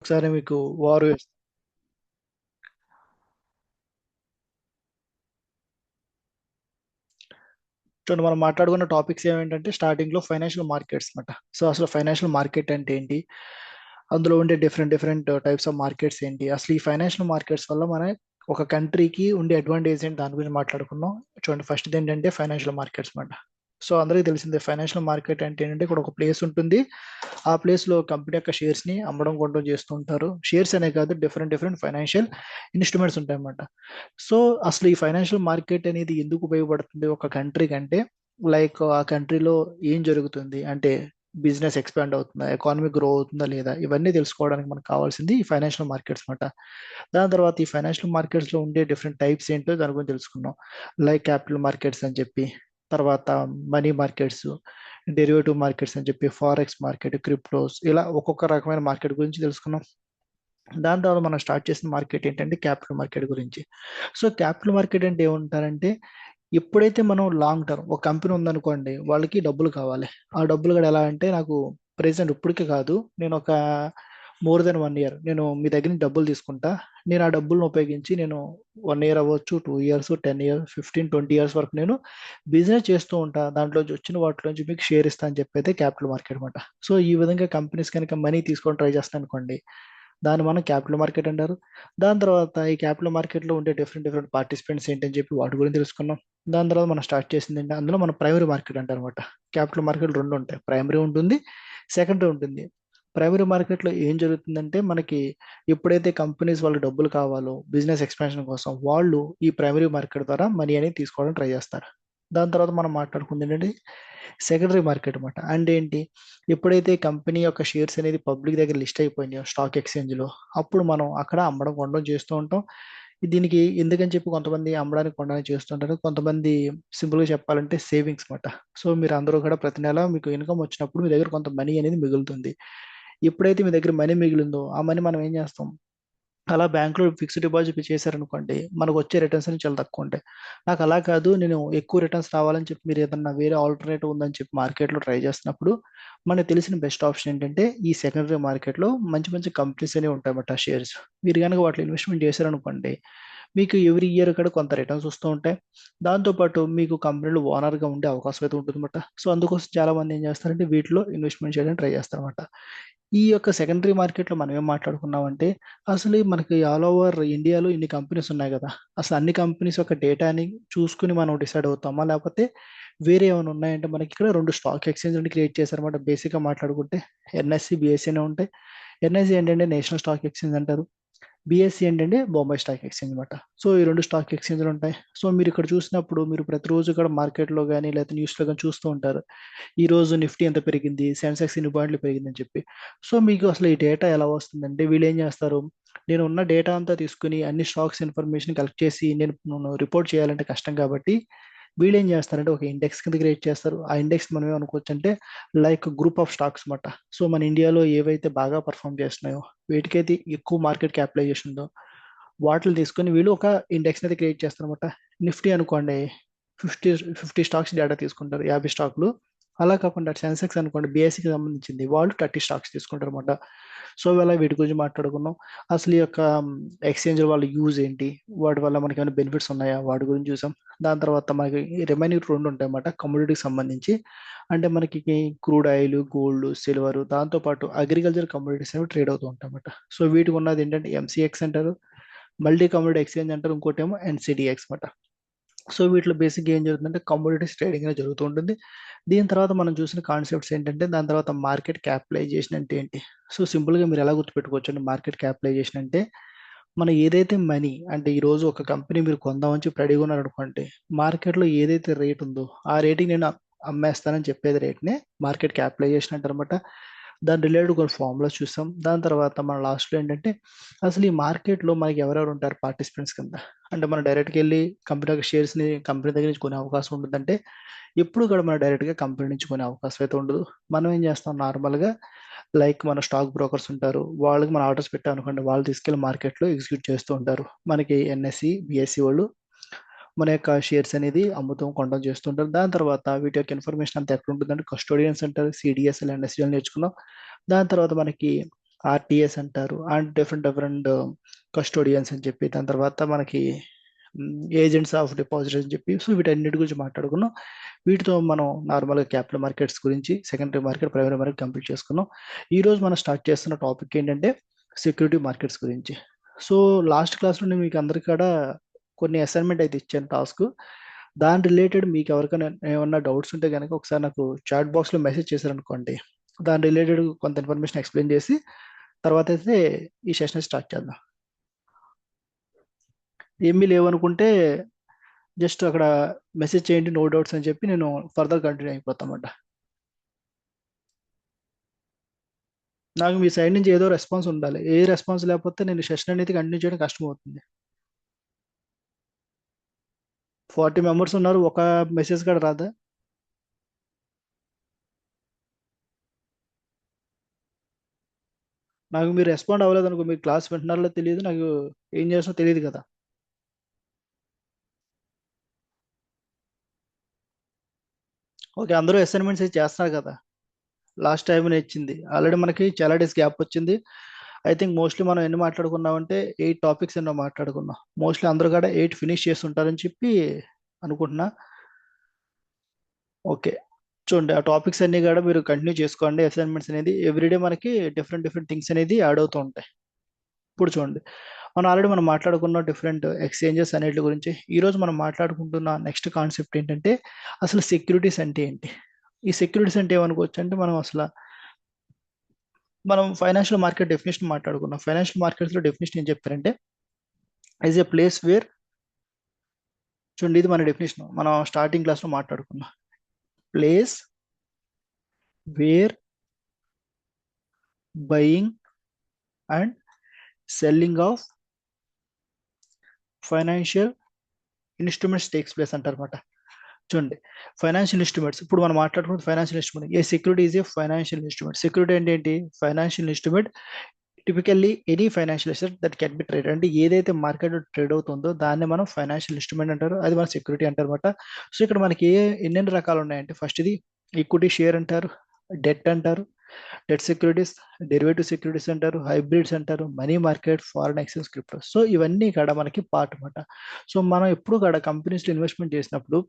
ఒకసారి మీకు వారు చూడండి, మనం మాట్లాడుకున్న టాపిక్స్ ఏమేంటంటే స్టార్టింగ్ లో ఫైనాన్షియల్ మార్కెట్స్ అన్నమాట. సో అసలు ఫైనాన్షియల్ మార్కెట్ అంటే ఏంటి, అందులో ఉండే different different types of markets ఏంటి, అసలు ఈ ఫైనాన్షియల్ మార్కెట్స్ వల్ల మన ఒక కంట్రీకి ఉండే అడ్వాంటేజ్ ఏంటి, దాని గురించి మాట్లాడుకున్నాం. చూడండి, ఫస్ట్ ఏంటంటే ఫైనాన్షియల్ మార్కెట్స్ అన్నమాట. సో అందరికీ తెలిసిందే ఫైనాన్షియల్ మార్కెట్ అంటే ఏంటంటే ఇక్కడ ఒక ప్లేస్ ఉంటుంది. ఆ ప్లేస్ లో కంపెనీ యొక్క షేర్స్ ని అమ్మడం కొనడం చేస్తూ ఉంటారు. షేర్స్ అనే కాదు, డిఫరెంట్ డిఫరెంట్ ఫైనాన్షియల్ ఇన్స్ట్రుమెంట్స్ ఉంటాయి అన్నమాట. సో అసలు ఈ ఫైనాన్షియల్ మార్కెట్ అనేది ఎందుకు ఉపయోగపడుతుంది ఒక కంట్రీ కంటే, లైక్ ఆ కంట్రీలో ఏం జరుగుతుంది అంటే బిజినెస్ ఎక్స్పాండ్ అవుతుందా, ఎకానమీ గ్రో అవుతుందా లేదా, ఇవన్నీ తెలుసుకోవడానికి మనకు కావాల్సింది ఈ ఫైనాన్షియల్ మార్కెట్స్ అన్నమాట. దాని తర్వాత ఈ ఫైనాన్షియల్ మార్కెట్స్ లో ఉండే డిఫరెంట్ టైప్స్ ఏంటో దాని గురించి తెలుసుకున్నాం. లైక్ క్యాపిటల్ మార్కెట్స్ అని చెప్పి, తర్వాత మనీ మార్కెట్స్, డెరివేటివ్ మార్కెట్స్ అని చెప్పి, ఫారెక్స్ మార్కెట్, క్రిప్టోస్, ఇలా ఒక్కొక్క రకమైన మార్కెట్ గురించి తెలుసుకున్నాం. దాని తర్వాత మనం స్టార్ట్ చేసిన మార్కెట్ ఏంటంటే క్యాపిటల్ మార్కెట్ గురించి. సో క్యాపిటల్ మార్కెట్ అంటే ఏమంటారంటే, ఎప్పుడైతే మనం లాంగ్ టర్మ్ ఒక కంపెనీ ఉందనుకోండి, వాళ్ళకి డబ్బులు కావాలి. ఆ డబ్బులు కూడా ఎలా అంటే, నాకు ప్రెసెంట్ ఇప్పటికే కాదు, నేను ఒక మోర్ దెన్ 1 ఇయర్ నేను మీ దగ్గర నుంచి డబ్బులు తీసుకుంటా. నేను ఆ డబ్బులను ఉపయోగించి నేను 1 ఇయర్ అవ్వచ్చు, 2 ఇయర్స్, 10 ఇయర్స్, 15, 20 ఇయర్స్ వరకు నేను బిజినెస్ చేస్తూ ఉంటా. దాంట్లో వచ్చిన వాటిలోంచి మీకు షేర్ ఇస్తా అని చెప్పి అయితే క్యాపిటల్ మార్కెట్ అనమాట. సో ఈ విధంగా కంపెనీస్ కనుక మనీ తీసుకొని ట్రై చేస్తాను అనుకోండి, దాన్ని మనం క్యాపిటల్ మార్కెట్ అంటారు. దాని తర్వాత ఈ క్యాపిటల్ మార్కెట్లో ఉండే డిఫరెంట్ డిఫరెంట్ పార్టిసిపెంట్స్ ఏంటని చెప్పి వాటి గురించి తెలుసుకున్నాం. దాని తర్వాత మనం స్టార్ట్ చేసింది ఏంటి, అందులో మనం ప్రైమరీ మార్కెట్ అంటారు అనమాట. క్యాపిటల్ మార్కెట్ రెండు ఉంటాయి, ప్రైమరీ ఉంటుంది, సెకండరీ ఉంటుంది. ప్రైమరీ మార్కెట్లో ఏం జరుగుతుందంటే, మనకి ఎప్పుడైతే కంపెనీస్ వాళ్ళకి డబ్బులు కావాలో బిజినెస్ ఎక్స్పాన్షన్ కోసం, వాళ్ళు ఈ ప్రైమరీ మార్కెట్ ద్వారా మనీ అనేది తీసుకోవడం ట్రై చేస్తారు. దాని తర్వాత మనం మాట్లాడుకుంది ఏంటంటే సెకండరీ మార్కెట్ అనమాట. అంటే ఏంటి, ఎప్పుడైతే కంపెనీ యొక్క షేర్స్ అనేది పబ్లిక్ దగ్గర లిస్ట్ అయిపోయినాయో స్టాక్ ఎక్స్చేంజ్ లో, అప్పుడు మనం అక్కడ అమ్మడం కొనడం చేస్తూ ఉంటాం. దీనికి ఎందుకని చెప్పి కొంతమంది అమ్మడానికి కొనడానికి చేస్తుంటారు, కొంతమంది సింపుల్ గా చెప్పాలంటే సేవింగ్స్ మాట. సో మీరు అందరూ కూడా ప్రతి నెల మీకు ఇన్కమ్ వచ్చినప్పుడు మీ దగ్గర కొంత మనీ అనేది మిగులుతుంది. ఎప్పుడైతే మీ దగ్గర మనీ మిగిలిందో ఆ మనీ మనం ఏం చేస్తాం, అలా బ్యాంకులో ఫిక్స్డ్ డిపాజిట్ చేశారనుకోండి, మనకు వచ్చే రిటర్న్స్ అని చాలా తక్కువ ఉంటాయి. నాకు అలా కాదు, నేను ఎక్కువ రిటర్న్స్ రావాలని చెప్పి మీరు ఏదన్నా వేరే ఆల్టర్నేటివ్ ఉందని చెప్పి మార్కెట్లో ట్రై చేసినప్పుడు, మనకు తెలిసిన బెస్ట్ ఆప్షన్ ఏంటంటే ఈ సెకండరీ మార్కెట్లో మంచి మంచి కంపెనీస్ అనేవి ఉంటాయన్నమాట షేర్స్. మీరు కనుక వాటిలో ఇన్వెస్ట్మెంట్ చేశారనుకోండి, మీకు ఎవ్రీ ఇయర్ కూడా కొంత రిటర్న్స్ వస్తూ ఉంటాయి. దాంతోపాటు మీకు కంపెనీలో ఓనర్గా ఉండే అవకాశం అయితే ఉంటుందన్నమాట. సో అందుకోసం చాలా మంది ఏం చేస్తారంటే వీటిలో ఇన్వెస్ట్మెంట్ చేయడానికి ట్రై చేస్తారన్నమాట. ఈ యొక్క సెకండరీ మార్కెట్లో మనం ఏం మాట్లాడుకున్నామంటే, అసలు మనకి ఆల్ ఓవర్ ఇండియాలో ఇన్ని కంపెనీస్ ఉన్నాయి కదా, అసలు అన్ని కంపెనీస్ యొక్క డేటాని చూసుకుని మనం డిసైడ్ అవుతామా, లేకపోతే వేరే ఏమైనా ఉన్నాయంటే, మనకి ఇక్కడ రెండు స్టాక్ ఎక్స్చేంజ్ క్రియేట్ చేశారన్నమాట. బేసిక్గా మాట్లాడుకుంటే ఎన్ఎస్సి, బిఎస్సి అనే ఉంటాయి. ఎన్ఎస్సి ఏంటంటే నేషనల్ స్టాక్ ఎక్స్చేంజ్ అంటారు, బిఎస్సి ఏంటంటే బొంబాయి స్టాక్ ఎక్స్చేంజ్ అనమాట. సో ఈ రెండు స్టాక్ ఎక్స్చేంజ్లు ఉంటాయి. సో మీరు ఇక్కడ చూసినప్పుడు మీరు ప్రతిరోజు కూడా మార్కెట్లో కానీ లేకపోతే న్యూస్లో కానీ చూస్తూ ఉంటారు, ఈ రోజు నిఫ్టీ ఎంత పెరిగింది, సెన్సెక్స్ ఇన్ని పాయింట్లు పెరిగిందని చెప్పి. సో మీకు అసలు ఈ డేటా ఎలా వస్తుందంటే, వీళ్ళు ఏం చేస్తారు, నేను ఉన్న డేటా అంతా తీసుకుని అన్ని స్టాక్స్ ఇన్ఫర్మేషన్ కలెక్ట్ చేసి నేను రిపోర్ట్ చేయాలంటే కష్టం కాబట్టి, వీళ్ళు ఏం చేస్తారంటే ఒక ఇండెక్స్ కింద క్రియేట్ చేస్తారు. ఆ ఇండెక్స్ మనం ఏమనుకోవచ్చు అంటే లైక్ గ్రూప్ ఆఫ్ స్టాక్స్ అన్నమాట. సో మన ఇండియాలో ఏవైతే బాగా పర్ఫామ్ చేస్తున్నాయో, వీటికైతే ఎక్కువ మార్కెట్ క్యాపిటలైజేషన్ ఉందో, వాటిని తీసుకొని వీళ్ళు ఒక ఇండెక్స్ అనేది క్రియేట్ చేస్తారన్నమాట. నిఫ్టీ అనుకోండి, 50 50 స్టాక్స్ డేటా తీసుకుంటారు, 50 స్టాక్లు. అలా కాకుండా సెన్సెక్స్ అనుకోండి, బిఎస్సికి సంబంధించింది, వాళ్ళు 30 స్టాక్స్ తీసుకుంటారు అనమాట. సో ఇలా వీటి గురించి మాట్లాడుకున్నాం. అసలు ఈ యొక్క ఎక్స్చేంజ్ వాళ్ళ యూజ్ ఏంటి, వాటి వల్ల మనకి ఏమైనా బెనిఫిట్స్ ఉన్నాయా, వాటి గురించి చూసాం. దాని తర్వాత మనకి రిమైనింగ్ రెండు ఉంటాయి అన్నమాట కమోడిటీకి సంబంధించి. అంటే మనకి క్రూడ్ ఆయిల్, గోల్డ్, సిల్వర్, దాంతోపాటు అగ్రికల్చర్ కమోడిటీస్ అనేవి ట్రేడ్ అవుతూ ఉంటాయి అన్నమాట. సో వీటికి ఉన్నది ఏంటంటే ఎంసీఎక్స్ అంటారు, మల్టీ కమోడిటీ ఎక్స్చేంజ్ అంటారు, ఇంకోటి ఏమో ఎన్సిడిఎక్స్ అనమాట. సో వీటిలో బేసిక్గా ఏం జరుగుతుందంటే కమోడిటీస్ ట్రేడింగ్ అనేది జరుగుతూ ఉంటుంది. దీని తర్వాత మనం చూసిన కాన్సెప్ట్స్ ఏంటంటే, దాని తర్వాత మార్కెట్ క్యాపిటలైజేషన్ అంటే ఏంటి. సో సింపుల్గా మీరు ఎలా గుర్తుపెట్టుకోవచ్చు అంటే, మార్కెట్ క్యాపిటలైజేషన్ అంటే మనం ఏదైతే మనీ అంటే ఈ రోజు ఒక కంపెనీ మీరు కొందామని చెప్పి రెడీగా ఉన్నారు అనుకోండి, మార్కెట్లో ఏదైతే రేట్ ఉందో ఆ రేటుకి నేను అమ్మేస్తానని చెప్పేది రేట్నే మార్కెట్ క్యాపిటలైజేషన్ అంటారనమాట. దాని రిలేటెడ్ కొన్ని ఫార్ములాస్ చూస్తాం. దాని తర్వాత మన లాస్ట్లో ఏంటంటే, అసలు ఈ మార్కెట్లో మనకి ఎవరెవరు ఉంటారు పార్టిసిపెంట్స్ కింద. అంటే మనం డైరెక్ట్గా వెళ్ళి కంపెనీ షేర్స్ని కంపెనీ దగ్గర నుంచి కొనే అవకాశం ఉంటుందంటే, ఎప్పుడు కూడా మనం డైరెక్ట్గా కంపెనీ నుంచి కొనే అవకాశం అయితే ఉండదు. మనం ఏం చేస్తాం నార్మల్గా, లైక్ మన స్టాక్ బ్రోకర్స్ ఉంటారు, వాళ్ళకి మన ఆర్డర్స్ పెట్టాం అనుకోండి, వాళ్ళు తీసుకెళ్లి మార్కెట్లో ఎగ్జిక్యూట్ చేస్తూ ఉంటారు. మనకి ఎన్ఎస్సి, బిఎస్సి వాళ్ళు మన యొక్క షేర్స్ అనేది అమ్ముతాం కొనడం చేస్తుంటారు. దాని తర్వాత వీటి యొక్క ఇన్ఫర్మేషన్ అంతా ఎక్కడ ఉంటుందంటే, కస్టోడియన్స్ అంటారు, సిడిఎస్ఎల్ అండ్ ఎస్డిఎల్ నేర్చుకున్నాం. దాని తర్వాత మనకి ఆర్టీఎస్ అంటారు, అండ్ డిఫరెంట్ డిఫరెంట్ కస్టోడియన్స్ అని చెప్పి, దాని తర్వాత మనకి ఏజెంట్స్ ఆఫ్ డిపాజిట్ అని చెప్పి. సో వీటన్నిటి గురించి మాట్లాడుకున్నాం. వీటితో మనం నార్మల్గా క్యాపిటల్ మార్కెట్స్ గురించి, secondary market, primary market complete చేసుకున్నాం. ఈ రోజు మనం స్టార్ట్ చేస్తున్న టాపిక్ ఏంటంటే సెక్యూరిటీ మార్కెట్స్ గురించి. సో లాస్ట్ క్లాస్లో నేను మీకు అందరికీ కూడా కొన్ని అసైన్మెంట్ అయితే ఇచ్చాను టాస్క్. దాని రిలేటెడ్ మీకు ఎవరికైనా ఏమన్నా డౌట్స్ ఉంటే కనుక ఒకసారి నాకు చాట్ బాక్స్లో మెసేజ్ చేశారనుకోండి, దాని రిలేటెడ్ కొంత ఇన్ఫర్మేషన్ ఎక్స్ప్లెయిన్ చేసి తర్వాత అయితే ఈ సెషన్ స్టార్ట్ చేద్దాం. ఏమీ లేవనుకుంటే జస్ట్ అక్కడ మెసేజ్ చేయండి, నో డౌట్స్ అని చెప్పి నేను ఫర్దర్ కంటిన్యూ అయిపోతామంట. నాకు మీ సైడ్ నుంచి ఏదో రెస్పాన్స్ ఉండాలి. ఏ రెస్పాన్స్ లేకపోతే నేను సెషన్ అనేది కంటిన్యూ చేయడం కష్టం అవుతుంది. 40 మెంబర్స్ ఉన్నారు, ఒక మెసేజ్ కూడా రాదా? నాకు మీరు రెస్పాండ్ అవ్వలేదు అనుకో, మీరు క్లాస్ వింటున్నారో తెలియదు, నాకు ఏం చేస్తానో తెలియదు కదా. ఓకే, అందరూ అసైన్మెంట్స్ చేస్తున్నారు కదా. లాస్ట్ టైం ఇచ్చింది ఆల్రెడీ మనకి చాలా డేస్ గ్యాప్ వచ్చింది. ఐ థింక్ మోస్ట్లీ మనం ఎన్ని మాట్లాడుకున్నామంటే 8 టాపిక్స్ ఎన్నో మాట్లాడుకున్నాం. మోస్ట్లీ అందరూ కూడా 8 ఫినిష్ చేస్తుంటారని చెప్పి అనుకుంటున్నా. ఓకే, చూడండి ఆ టాపిక్స్ అన్ని కూడా మీరు కంటిన్యూ చేసుకోండి. అసైన్మెంట్స్ అనేది ఎవ్రీడే మనకి డిఫరెంట్ డిఫరెంట్ థింగ్స్ అనేది యాడ్ అవుతూ ఉంటాయి. ఇప్పుడు చూడండి, మనం మాట్లాడుకున్న డిఫరెంట్ ఎక్స్చేంజెస్ అన్నిటి గురించి. ఈ రోజు మనం మాట్లాడుకుంటున్న నెక్స్ట్ కాన్సెప్ట్ ఏంటంటే అసలు సెక్యూరిటీస్ అంటే ఏంటి. ఈ సెక్యూరిటీస్ అంటే ఏమనుకోవచ్చు అంటే మనం ఫైనాన్షియల్ మార్కెట్ డెఫినేషన్ మాట్లాడుకున్నాం. ఫైనాన్షియల్ మార్కెట్స్ లో డెఫినేషన్ ఏం చెప్పారంటే యాజ్ ఎ ప్లేస్ వేర్, చూడండి ఇది మన డెఫినేషన్ మనం స్టార్టింగ్ క్లాస్ లో మాట్లాడుకున్నాం. Place where buying and selling of financial instruments takes place అంటారన్నమాట. చూడండి, ఫైనాన్షియల్ ఇన్స్ట్రుమెంట్స్, ఇప్పుడు మనం మాట్లాడుకున్న financial instrument, a security is a financial instrument. Security అంటే ఏంటి? Financial instrument, typically any financial asset that can be trade, అంటే ఏదైతే market trade అవుతుందో దాన్ని మనం ఫైనాన్షియల్ ఇన్స్ట్రుమెంట్ అంటారు, అది మన సెక్యూరిటీ అంటారు అనమాట. సో ఇక్కడ మనకి ఎన్నెన్ని రకాలు ఉన్నాయంటే ఫస్ట్ ఇది ఈక్విటీ షేర్ అంటారు, డెట్ అంటారు, డెట్ సెక్యూరిటీస్, డెరివేటివ్ సెక్యూరిటీస్ అంటారు, హైబ్రిడ్స్ అంటారు, money market, foreign exchange, crypto. So ఇవన్నీ కూడా మనకి పార్ట్ అనమాట. సో మనం ఎప్పుడు కూడా కంపెనీస్లో ఇన్వెస్ట్మెంట్ చేసినప్పుడు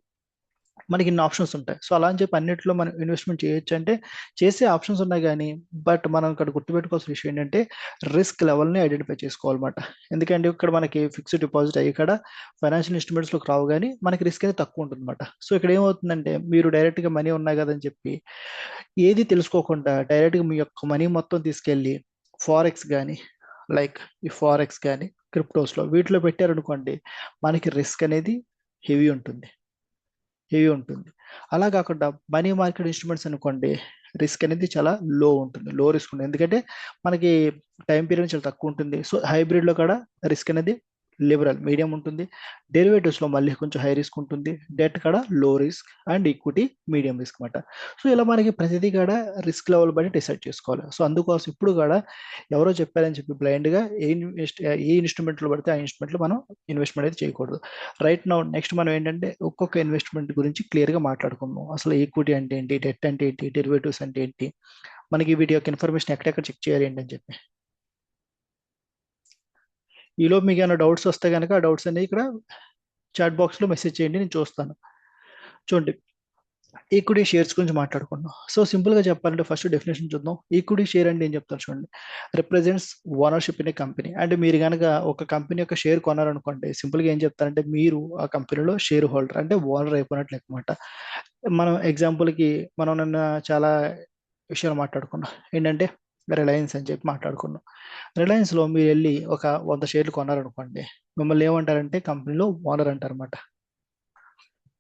మనకి ఇన్ని ఆప్షన్స్ ఉంటాయి. సో అలా అని చెప్పి అన్నిటిలో మనం ఇన్వెస్ట్మెంట్ చేయొచ్చు అంటే చేసే ఆప్షన్స్ ఉన్నాయి కానీ, బట్ మనం ఇక్కడ గుర్తుపెట్టుకోవాల్సిన విషయం ఏంటంటే రిస్క్ లెవెల్ని ఐడెంటిఫై చేసుకోవాలన్నమాట. ఎందుకంటే ఇక్కడ మనకి ఫిక్స్డ్ డిపాజిట్ అయ్యి ఇక్కడ ఫైనాన్షియల్ ఇన్స్ట్రుమెంట్స్లోకి రావు కానీ మనకి రిస్క్ అనేది తక్కువ ఉంటుంది అనమాట. సో ఇక్కడ ఏమవుతుందంటే మీరు డైరెక్ట్గా మనీ ఉన్నాయి కదని చెప్పి ఏది తెలుసుకోకుండా డైరెక్ట్గా మీ యొక్క మనీ మొత్తం తీసుకెళ్ళి ఫారెక్స్ కానీ, లైక్ ఈ ఫారెక్స్ కానీ క్రిప్టోస్లో వీటిలో పెట్టారనుకోండి, మనకి రిస్క్ అనేది హెవీ ఉంటుంది, హెవీ ఉంటుంది. అలా కాకుండా మనీ మార్కెట్ ఇన్స్ట్రుమెంట్స్ అనుకోండి, రిస్క్ అనేది చాలా లో ఉంటుంది, లో రిస్క్ ఉంటుంది. ఎందుకంటే మనకి టైం పీరియడ్ చాలా తక్కువ ఉంటుంది. సో హైబ్రిడ్లో కూడా రిస్క్ అనేది లిబరల్ మీడియం ఉంటుంది. డెరివేటివ్స్లో మళ్ళీ కొంచెం హై రిస్క్ ఉంటుంది. డెట్ కూడా లో risk and equity medium risk అనమాట. సో ఇలా మనకి ప్రతిదీ కూడా రిస్క్ లెవెల్ బట్టి డిసైడ్ చేసుకోవాలి. సో అందుకోసం ఇప్పుడు కూడా ఎవరో చెప్పారని చెప్పి బ్లైండ్గా ఏ ఇన్స్ట్రుమెంట్లో పడితే ఆ ఇన్స్ట్రుమెంట్లో మనం ఇన్వెస్ట్మెంట్ అయితే చేయకూడదు. రైట్ నౌ నెక్స్ట్ మనం ఏంటంటే ఒక్కొక్క ఇన్వెస్ట్మెంట్ గురించి క్లియర్గా మాట్లాడుకుందాం. అసలు ఈక్విటీ అంటే ఏంటి, డెట్ అంటే ఏంటి, డెరివేటివ్స్ అంటే ఏంటి, మనకి వీటి యొక్క ఇన్ఫర్మేషన్ ఎక్కడెక్కడ చెక్ చేయాలి ఏంటని చెప్పి. ఈలోపు మీకు ఏమైనా డౌట్స్ వస్తే కనుక ఆ డౌట్స్ అనేవి ఇక్కడ చాట్ బాక్స్లో మెసేజ్ చేయండి, నేను చూస్తాను. చూడండి, ఈక్విటీ షేర్స్ గురించి మాట్లాడుకుందాం. సో సింపుల్గా చెప్పాలంటే ఫస్ట్ డెఫినేషన్ చూద్దాం. ఈక్విటీ షేర్ అంటే ఏం చెప్తారు చూడండి, represents ownership in a company. అంటే మీరు కనుక ఒక కంపెనీ యొక్క షేర్ కొనారనుకోండి, సింపుల్గా ఏం చెప్తారంటే మీరు ఆ కంపెనీలో షేర్ హోల్డర్, అంటే ఓనర్ అయిపోయినట్లు అనమాట. మనం ఎగ్జాంపుల్కి మనం నిన్న చాలా విషయాలు మాట్లాడుకున్నాం. ఏంటంటే రిలయన్స్ అని చెప్పి మాట్లాడుకున్నాం. రిలయన్స్లో మీరు వెళ్ళి ఒక 100 షేర్లు కొన్నారనుకోండి, మిమ్మల్ని ఏమంటారంటే కంపెనీలో ఓనర్ అంటారన్నమాట.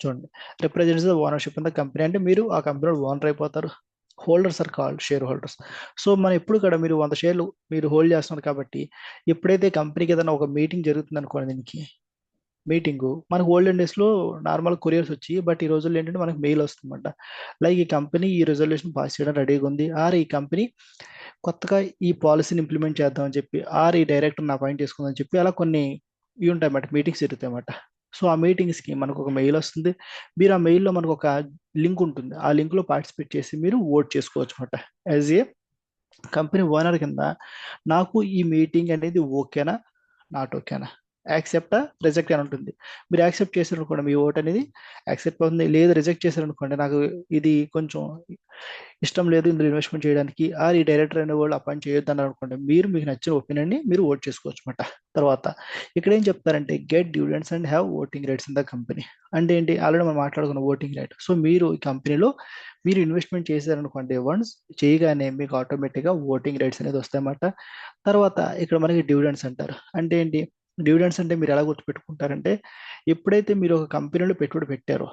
చూడండి, represents the ownership in the company, అంటే మీరు ఆ కంపెనీలో ఓనర్ అయిపోతారు. Holders are called share holders. So మన ఎప్పుడు కూడా మీరు 100 షేర్లు మీరు హోల్డ్ చేస్తున్నారు కాబట్టి ఎప్పుడైతే కంపెనీకి ఏదైనా ఒక మీటింగ్ జరుగుతుంది అనుకోండి, దీనికి మీటింగ్ మనకు ఓల్డెన్ డేస్ లో నార్మల్ కొరియర్స్ వచ్చి, బట్ ఈ రోజుల్లో ఏంటంటే మనకు మెయిల్ వస్తుందన్నమాట. లైక్ ఈ కంపెనీ ఈ రెజల్యూషన్ పాస్ చేయడం రెడీగా ఉంది, ఆర్ ఈ కంపెనీ కొత్తగా ఈ పాలసీని ఇంప్లిమెంట్ చేద్దామని చెప్పి, ఆర్ ఈ డైరెక్టర్ని అపాయింట్ చేసుకుందని చెప్పి, అలా కొన్ని ఇవి ఉంటాయి అన్నమాట, మీటింగ్స్ జరుగుతాయి అన్నమాట. సో ఆ మీటింగ్స్కి మనకు ఒక మెయిల్ వస్తుంది. మీరు ఆ మెయిల్లో మనకు ఒక లింక్ ఉంటుంది, ఆ లింక్లో పార్టిసిపేట్ చేసి మీరు ఓట్ చేసుకోవచ్చు అనమాట యాజ్ ఏ కంపెనీ ఓనర్ కింద నాకు ఈ మీటింగ్ అనేది ఓకేనా, నాట్ ఓకేనా, యాక్సెప్టా, రిజెక్ట్ అని ఉంటుంది. మీరు యాక్సెప్ట్ చేశారనుకోండి మీ ఓట్ అనేది యాక్సెప్ట్ అవుతుంది. లేదు రిజెక్ట్ చేశారనుకోండి, నాకు ఇది కొంచెం ఇష్టం లేదు ఇందులో ఇన్వెస్ట్మెంట్ చేయడానికి, ఆర్ ఈ డైరెక్టర్ అనే వాళ్ళు అపాయింట్ చేయొద్దు అని అనుకోండి, మీరు మీకు నచ్చిన ఒపీనియన్ ని మీరు ఓట్ చేసుకోవచ్చు అనమాట. తర్వాత ఇక్కడ ఏం చెప్తారంటే get dividends and have voting rights in the company. అంటే ఏంటి, ఆల్రెడీ మనం మాట్లాడుకున్న ఓటింగ్ రైట్. సో మీరు ఈ కంపెనీలో మీరు ఇన్వెస్ట్మెంట్ చేశారనుకోండి, వన్స్ చేయగానే మీకు ఆటోమేటిక్గా ఓటింగ్ రైట్స్ అనేది వస్తాయన్నమాట. తర్వాత ఇక్కడ మనకి డివిడెండ్స్ అంటారు. అంటే ఏంటి, డివిడెండ్స్ అంటే మీరు ఎలా గుర్తుపెట్టుకుంటారంటే, ఎప్పుడైతే మీరు ఒక కంపెనీలో పెట్టుబడి పెట్టారో,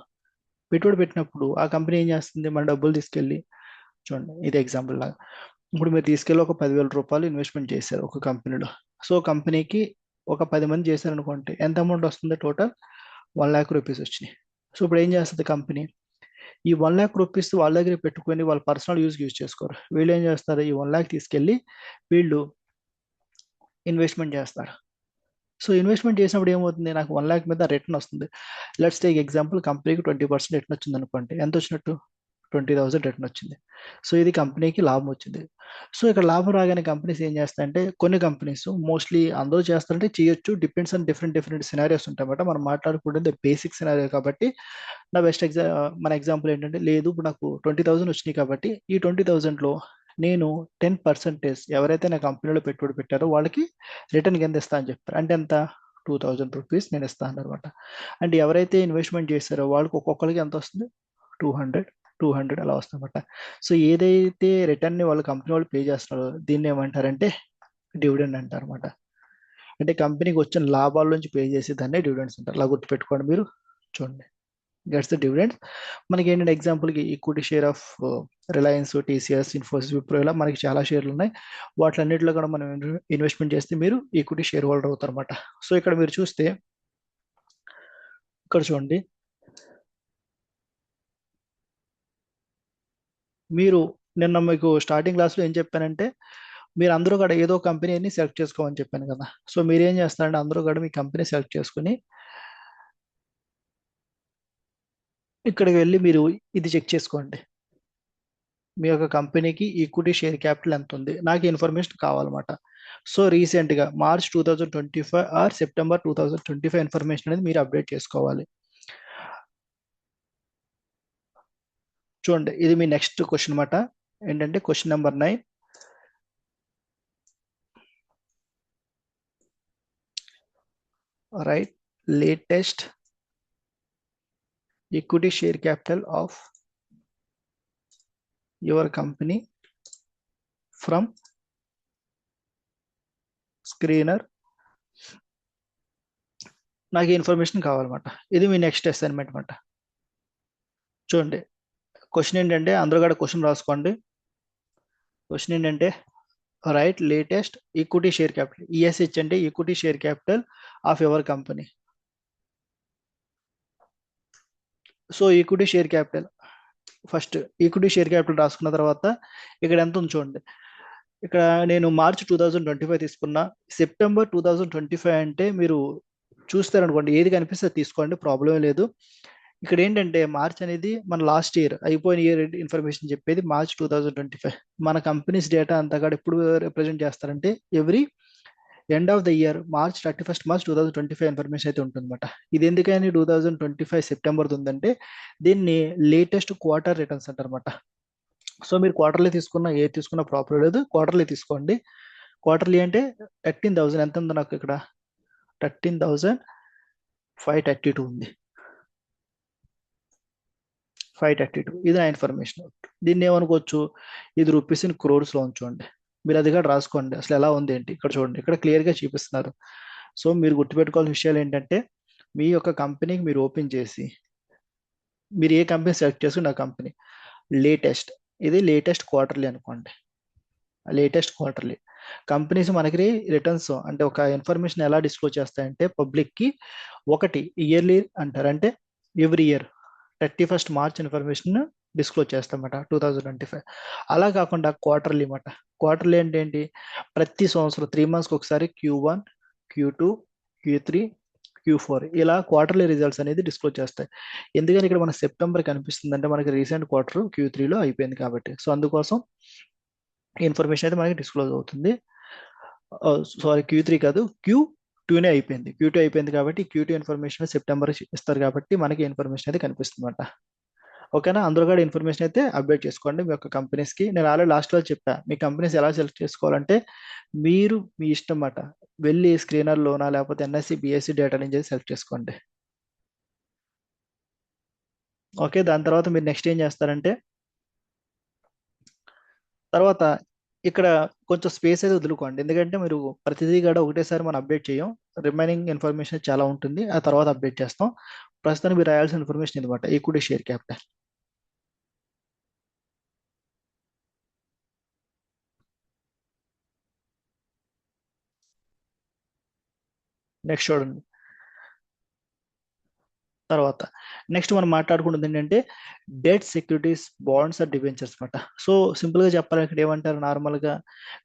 పెట్టుబడి పెట్టినప్పుడు ఆ కంపెనీ ఏం చేస్తుంది, మన డబ్బులు తీసుకెళ్ళి, చూడండి ఇది ఎగ్జాంపుల్ లాగా, ఇప్పుడు మీరు తీసుకెళ్ళి ఒక 10,000 రూపాయలు ఇన్వెస్ట్మెంట్ చేశారు ఒక కంపెనీలో. సో కంపెనీకి ఒక 10 మంది చేశారనుకోండి, ఎంత అమౌంట్ వస్తుంది, టోటల్ 1,00,000 రూపీస్ వచ్చినాయి. సో ఇప్పుడు ఏం చేస్తుంది కంపెనీ, ఈ 1,00,000 రూపీస్ వాళ్ళ దగ్గర పెట్టుకొని వాళ్ళ పర్సనల్ యూజ్ చేసుకోరు. వీళ్ళు ఏం చేస్తారు, ఈ 1,00,000 తీసుకెళ్ళి వీళ్ళు ఇన్వెస్ట్మెంట్ చేస్తారు. సో ఇన్వెస్ట్మెంట్ చేసినప్పుడు ఏమవుతుంది, నాకు 1,00,000 మీద రిటర్న్ వస్తుంది. లెట్స్ టేక్ ఎగ్జాంపుల్, కంపెనీకి 20% రిటర్న్ వచ్చింది అనుకోండి, ఎంత వచ్చినట్టు, 20,000 రిటర్న్ వచ్చింది. సో ఇది కంపెనీకి లాభం వచ్చింది. సో ఇక్కడ లాభం రాగానే కంపెనీస్ ఏం చేస్తాయంటే, కొన్ని కంపెనీస్, మోస్ట్లీ అందరూ చేస్తారంటే చేయొచ్చు, depends on different different scenarios ఉంటాయి అన్నమాట. మనం మాట్లాడుకుంటే బేసిక్ సినారియో కాబట్టి నా బెస్ట్ మన ఎగ్జాంపుల్ ఏంటంటే, లేదు ఇప్పుడు నాకు 20,000 వచ్చినాయి కాబట్టి ఈ 20,000లో నేను 10% ఎవరైతే నా కంపెనీలో పెట్టుబడి పెట్టారో వాళ్ళకి రిటర్న్ కింద ఇస్తా అని చెప్తారు. అంటే ఎంత, 2,000 రూపీస్ నేను ఇస్తాను అనమాట. అంటే ఎవరైతే ఇన్వెస్ట్మెంట్ చేస్తారో వాళ్ళకి ఒక్కొక్కరికి ఎంత వస్తుంది, 200, 200 అలా వస్తుందన్నమాట. సో ఏదైతే రిటర్న్ ని వాళ్ళు కంపెనీ వాళ్ళు పే చేస్తున్నారో దీన్ని ఏమంటారంటే డివిడెండ్ అంటారు అనమాట. అంటే కంపెనీకి వచ్చిన లాభాల నుంచి పే చేసి దాన్ని డివిడెండ్స్ అంటారు. అలా గుర్తుపెట్టుకోండి మీరు. చూడండి, గట్స్ ద డివిడెండ్. మనకి ఏంటంటే ఎగ్జాంపుల్కి equity share of Reliance, TCS, Infosys, Wipro, ఇలా మనకి చాలా షేర్లు ఉన్నాయి. వాటిలన్నింటిలో కూడా మనం ఇన్వెస్ట్మెంట్ చేస్తే మీరు ఈక్విటీ షేర్ హోల్డర్ అవుతారు అనమాట. సో ఇక్కడ మీరు చూస్తే, ఇక్కడ చూడండి, మీరు నిన్న మీకు స్టార్టింగ్ క్లాస్లో ఏం చెప్పానంటే, మీరు అందరూ కూడా ఏదో కంపెనీని సెలెక్ట్ చేసుకోమని చెప్పాను కదా. సో మీరు ఏం చేస్తారంటే అందరూ కూడా మీ కంపెనీ సెలెక్ట్ చేసుకుని ఇక్కడికి వెళ్ళి మీరు ఇది చెక్ చేసుకోండి, మీ యొక్క కంపెనీకి ఈక్విటీ షేర్ క్యాపిటల్ ఎంత ఉంది, నాకు ఇన్ఫర్మేషన్ కావాలన్నమాట. సో రీసెంట్గా March 2025 ఆర్ September 2025 ఇన్ఫర్మేషన్ అనేది మీరు అప్డేట్ చేసుకోవాలి. చూడండి, ఇది మీ నెక్స్ట్ క్వశ్చన్ అనమాట. ఏంటంటే question number 9, right latest equity share capital of your company from screener. నాకు ఇన్ఫర్మేషన్ కావాలన్నమాట. ఇది మీ నెక్స్ట్ అసైన్మెంట్ అనమాట. చూడండి, క్వశ్చన్ ఏంటంటే, అందరూ కూడా క్వశ్చన్ రాసుకోండి. క్వశ్చన్ ఏంటంటే, write latest equity share capital, ESH అంటే equity share capital of your company. So equity share capital, first equity share capital రాసుకున్న తర్వాత ఇక్కడ ఎంత ఉంది చూడండి. ఇక్కడ నేను March 2025 తీసుకున్నా, September 2025 అంటే మీరు చూస్తారనుకోండి, ఏది కనిపిస్తే అది తీసుకోండి, ప్రాబ్లం లేదు. ఇక్కడ ఏంటంటే మార్చ్ అనేది మన లాస్ట్ ఇయర్ అయిపోయిన ఇయర్ ఇన్ఫర్మేషన్ చెప్పేది March 2025. మన కంపెనీస్ డేటా అంతా కూడా ఎప్పుడు రిప్రజెంట్ చేస్తారంటే every end of the year March 2025 information అయితే ఉంటుందన్నమాట. ఇది ఎందుకని 2025 సెప్టెంబర్ ఉందంటే దీన్ని లేటెస్ట్ క్వార్టర్ రిటర్న్స్ అంటారన్నమాట. సో మీరు క్వార్టర్లీ తీసుకున్న, ఏ తీసుకున్న ప్రాబ్లం లేదు, క్వార్టర్లీ తీసుకోండి. క్వార్టర్లీ అంటే 13,000 ఎంత ఉంది నాకు ఇక్కడ, 13,532 ఉంది, 532. ఇది నా ఇన్ఫర్మేషన్. దీన్ని ఏమనుకోవచ్చు, ఇది రూపీస్ ఇన్ క్రోర్స్లో ఉంచండి. మీరు అది కూడా రాసుకోండి, అసలు ఎలా ఉంది ఏంటి. ఇక్కడ చూడండి, ఇక్కడ క్లియర్గా చూపిస్తున్నారు. సో మీరు గుర్తుపెట్టుకోవాల్సిన విషయాలు ఏంటంటే, మీ యొక్క కంపెనీకి మీరు ఓపెన్ చేసి, మీరు ఏ కంపెనీ సెలెక్ట్ చేసుకుని ఆ కంపెనీ లేటెస్ట్, ఇది లేటెస్ట్ క్వార్టర్లీ అనుకోండి. లేటెస్ట్ క్వార్టర్లీ కంపెనీస్ మనకి రిటర్న్స్ అంటే ఒక ఇన్ఫర్మేషన్ ఎలా డిస్క్లోజ్ చేస్తాయంటే పబ్లిక్కి, ఒకటి ఇయర్లీ అంటారు, అంటే every year 31st March information disclose చేస్తామట 2025. అలా కాకుండా క్వార్టర్లీ మాట. క్వార్టర్లీ అంటే ఏంటి, ప్రతి సంవత్సరం 3 monthsకి ఒకసారి Q1, Q2, Q3, Q4 ఇలా క్వార్టర్లీ రిజల్ట్స్ అనేది డిస్క్లోజ్ చేస్తాయి. ఎందుకని ఇక్కడ మన సెప్టెంబర్ కనిపిస్తుంది అంటే మనకి రీసెంట్ క్వార్టర్ Q3లో అయిపోయింది కాబట్టి. సో అందుకోసం ఇన్ఫర్మేషన్ అయితే మనకి డిస్క్లోజ్ అవుతుంది. సారీ, Q3 కాదు, Q2నే అయిపోయింది. Q2 అయిపోయింది కాబట్టి Q2 ఇన్ఫర్మేషన్ సెప్టెంబర్ ఇస్తారు కాబట్టి మనకి ఇన్ఫర్మేషన్ అయితే కనిపిస్తుంది అనమాట. ఓకేనా, అందులో కూడా ఇన్ఫర్మేషన్ అయితే అప్డేట్ చేసుకోండి మీ యొక్క కంపెనీస్కి. నేను ఆల్రెడీ లాస్ట్లో చెప్పా, మీ కంపెనీస్ ఎలా సెలెక్ట్ చేసుకోవాలంటే మీరు మీ ఇష్టం అన్నమాట. వెళ్ళి స్క్రీనర్లోనా లేకపోతే NSE BSE డేటా నుంచి సెలెక్ట్ చేసుకోండి. ఓకే, దాని తర్వాత మీరు నెక్స్ట్ ఏం చేస్తారంటే, తర్వాత ఇక్కడ కొంచెం స్పేస్ అయితే వదులుకోండి, ఎందుకంటే మీరు ప్రతిదీ కూడా ఒకటేసారి మనం అప్డేట్ చేయం. రిమైనింగ్ ఇన్ఫర్మేషన్ చాలా ఉంటుంది, ఆ తర్వాత అప్డేట్ చేస్తాం. ప్రస్తుతానికి మీరు రాయాల్సిన ఇన్ఫర్మేషన్ అనమాట, ఈక్విటీ షేర్ క్యాపిటల్. నెక్స్ట్ చూడండి. తర్వాత నెక్స్ట్ మనం మాట్లాడుకుంటుంది ఏంటంటే debt securities, bonds or debentures అనమాట. సో సింపుల్గా చెప్పాలంటే ఇక్కడ ఏమంటారు, నార్మల్గా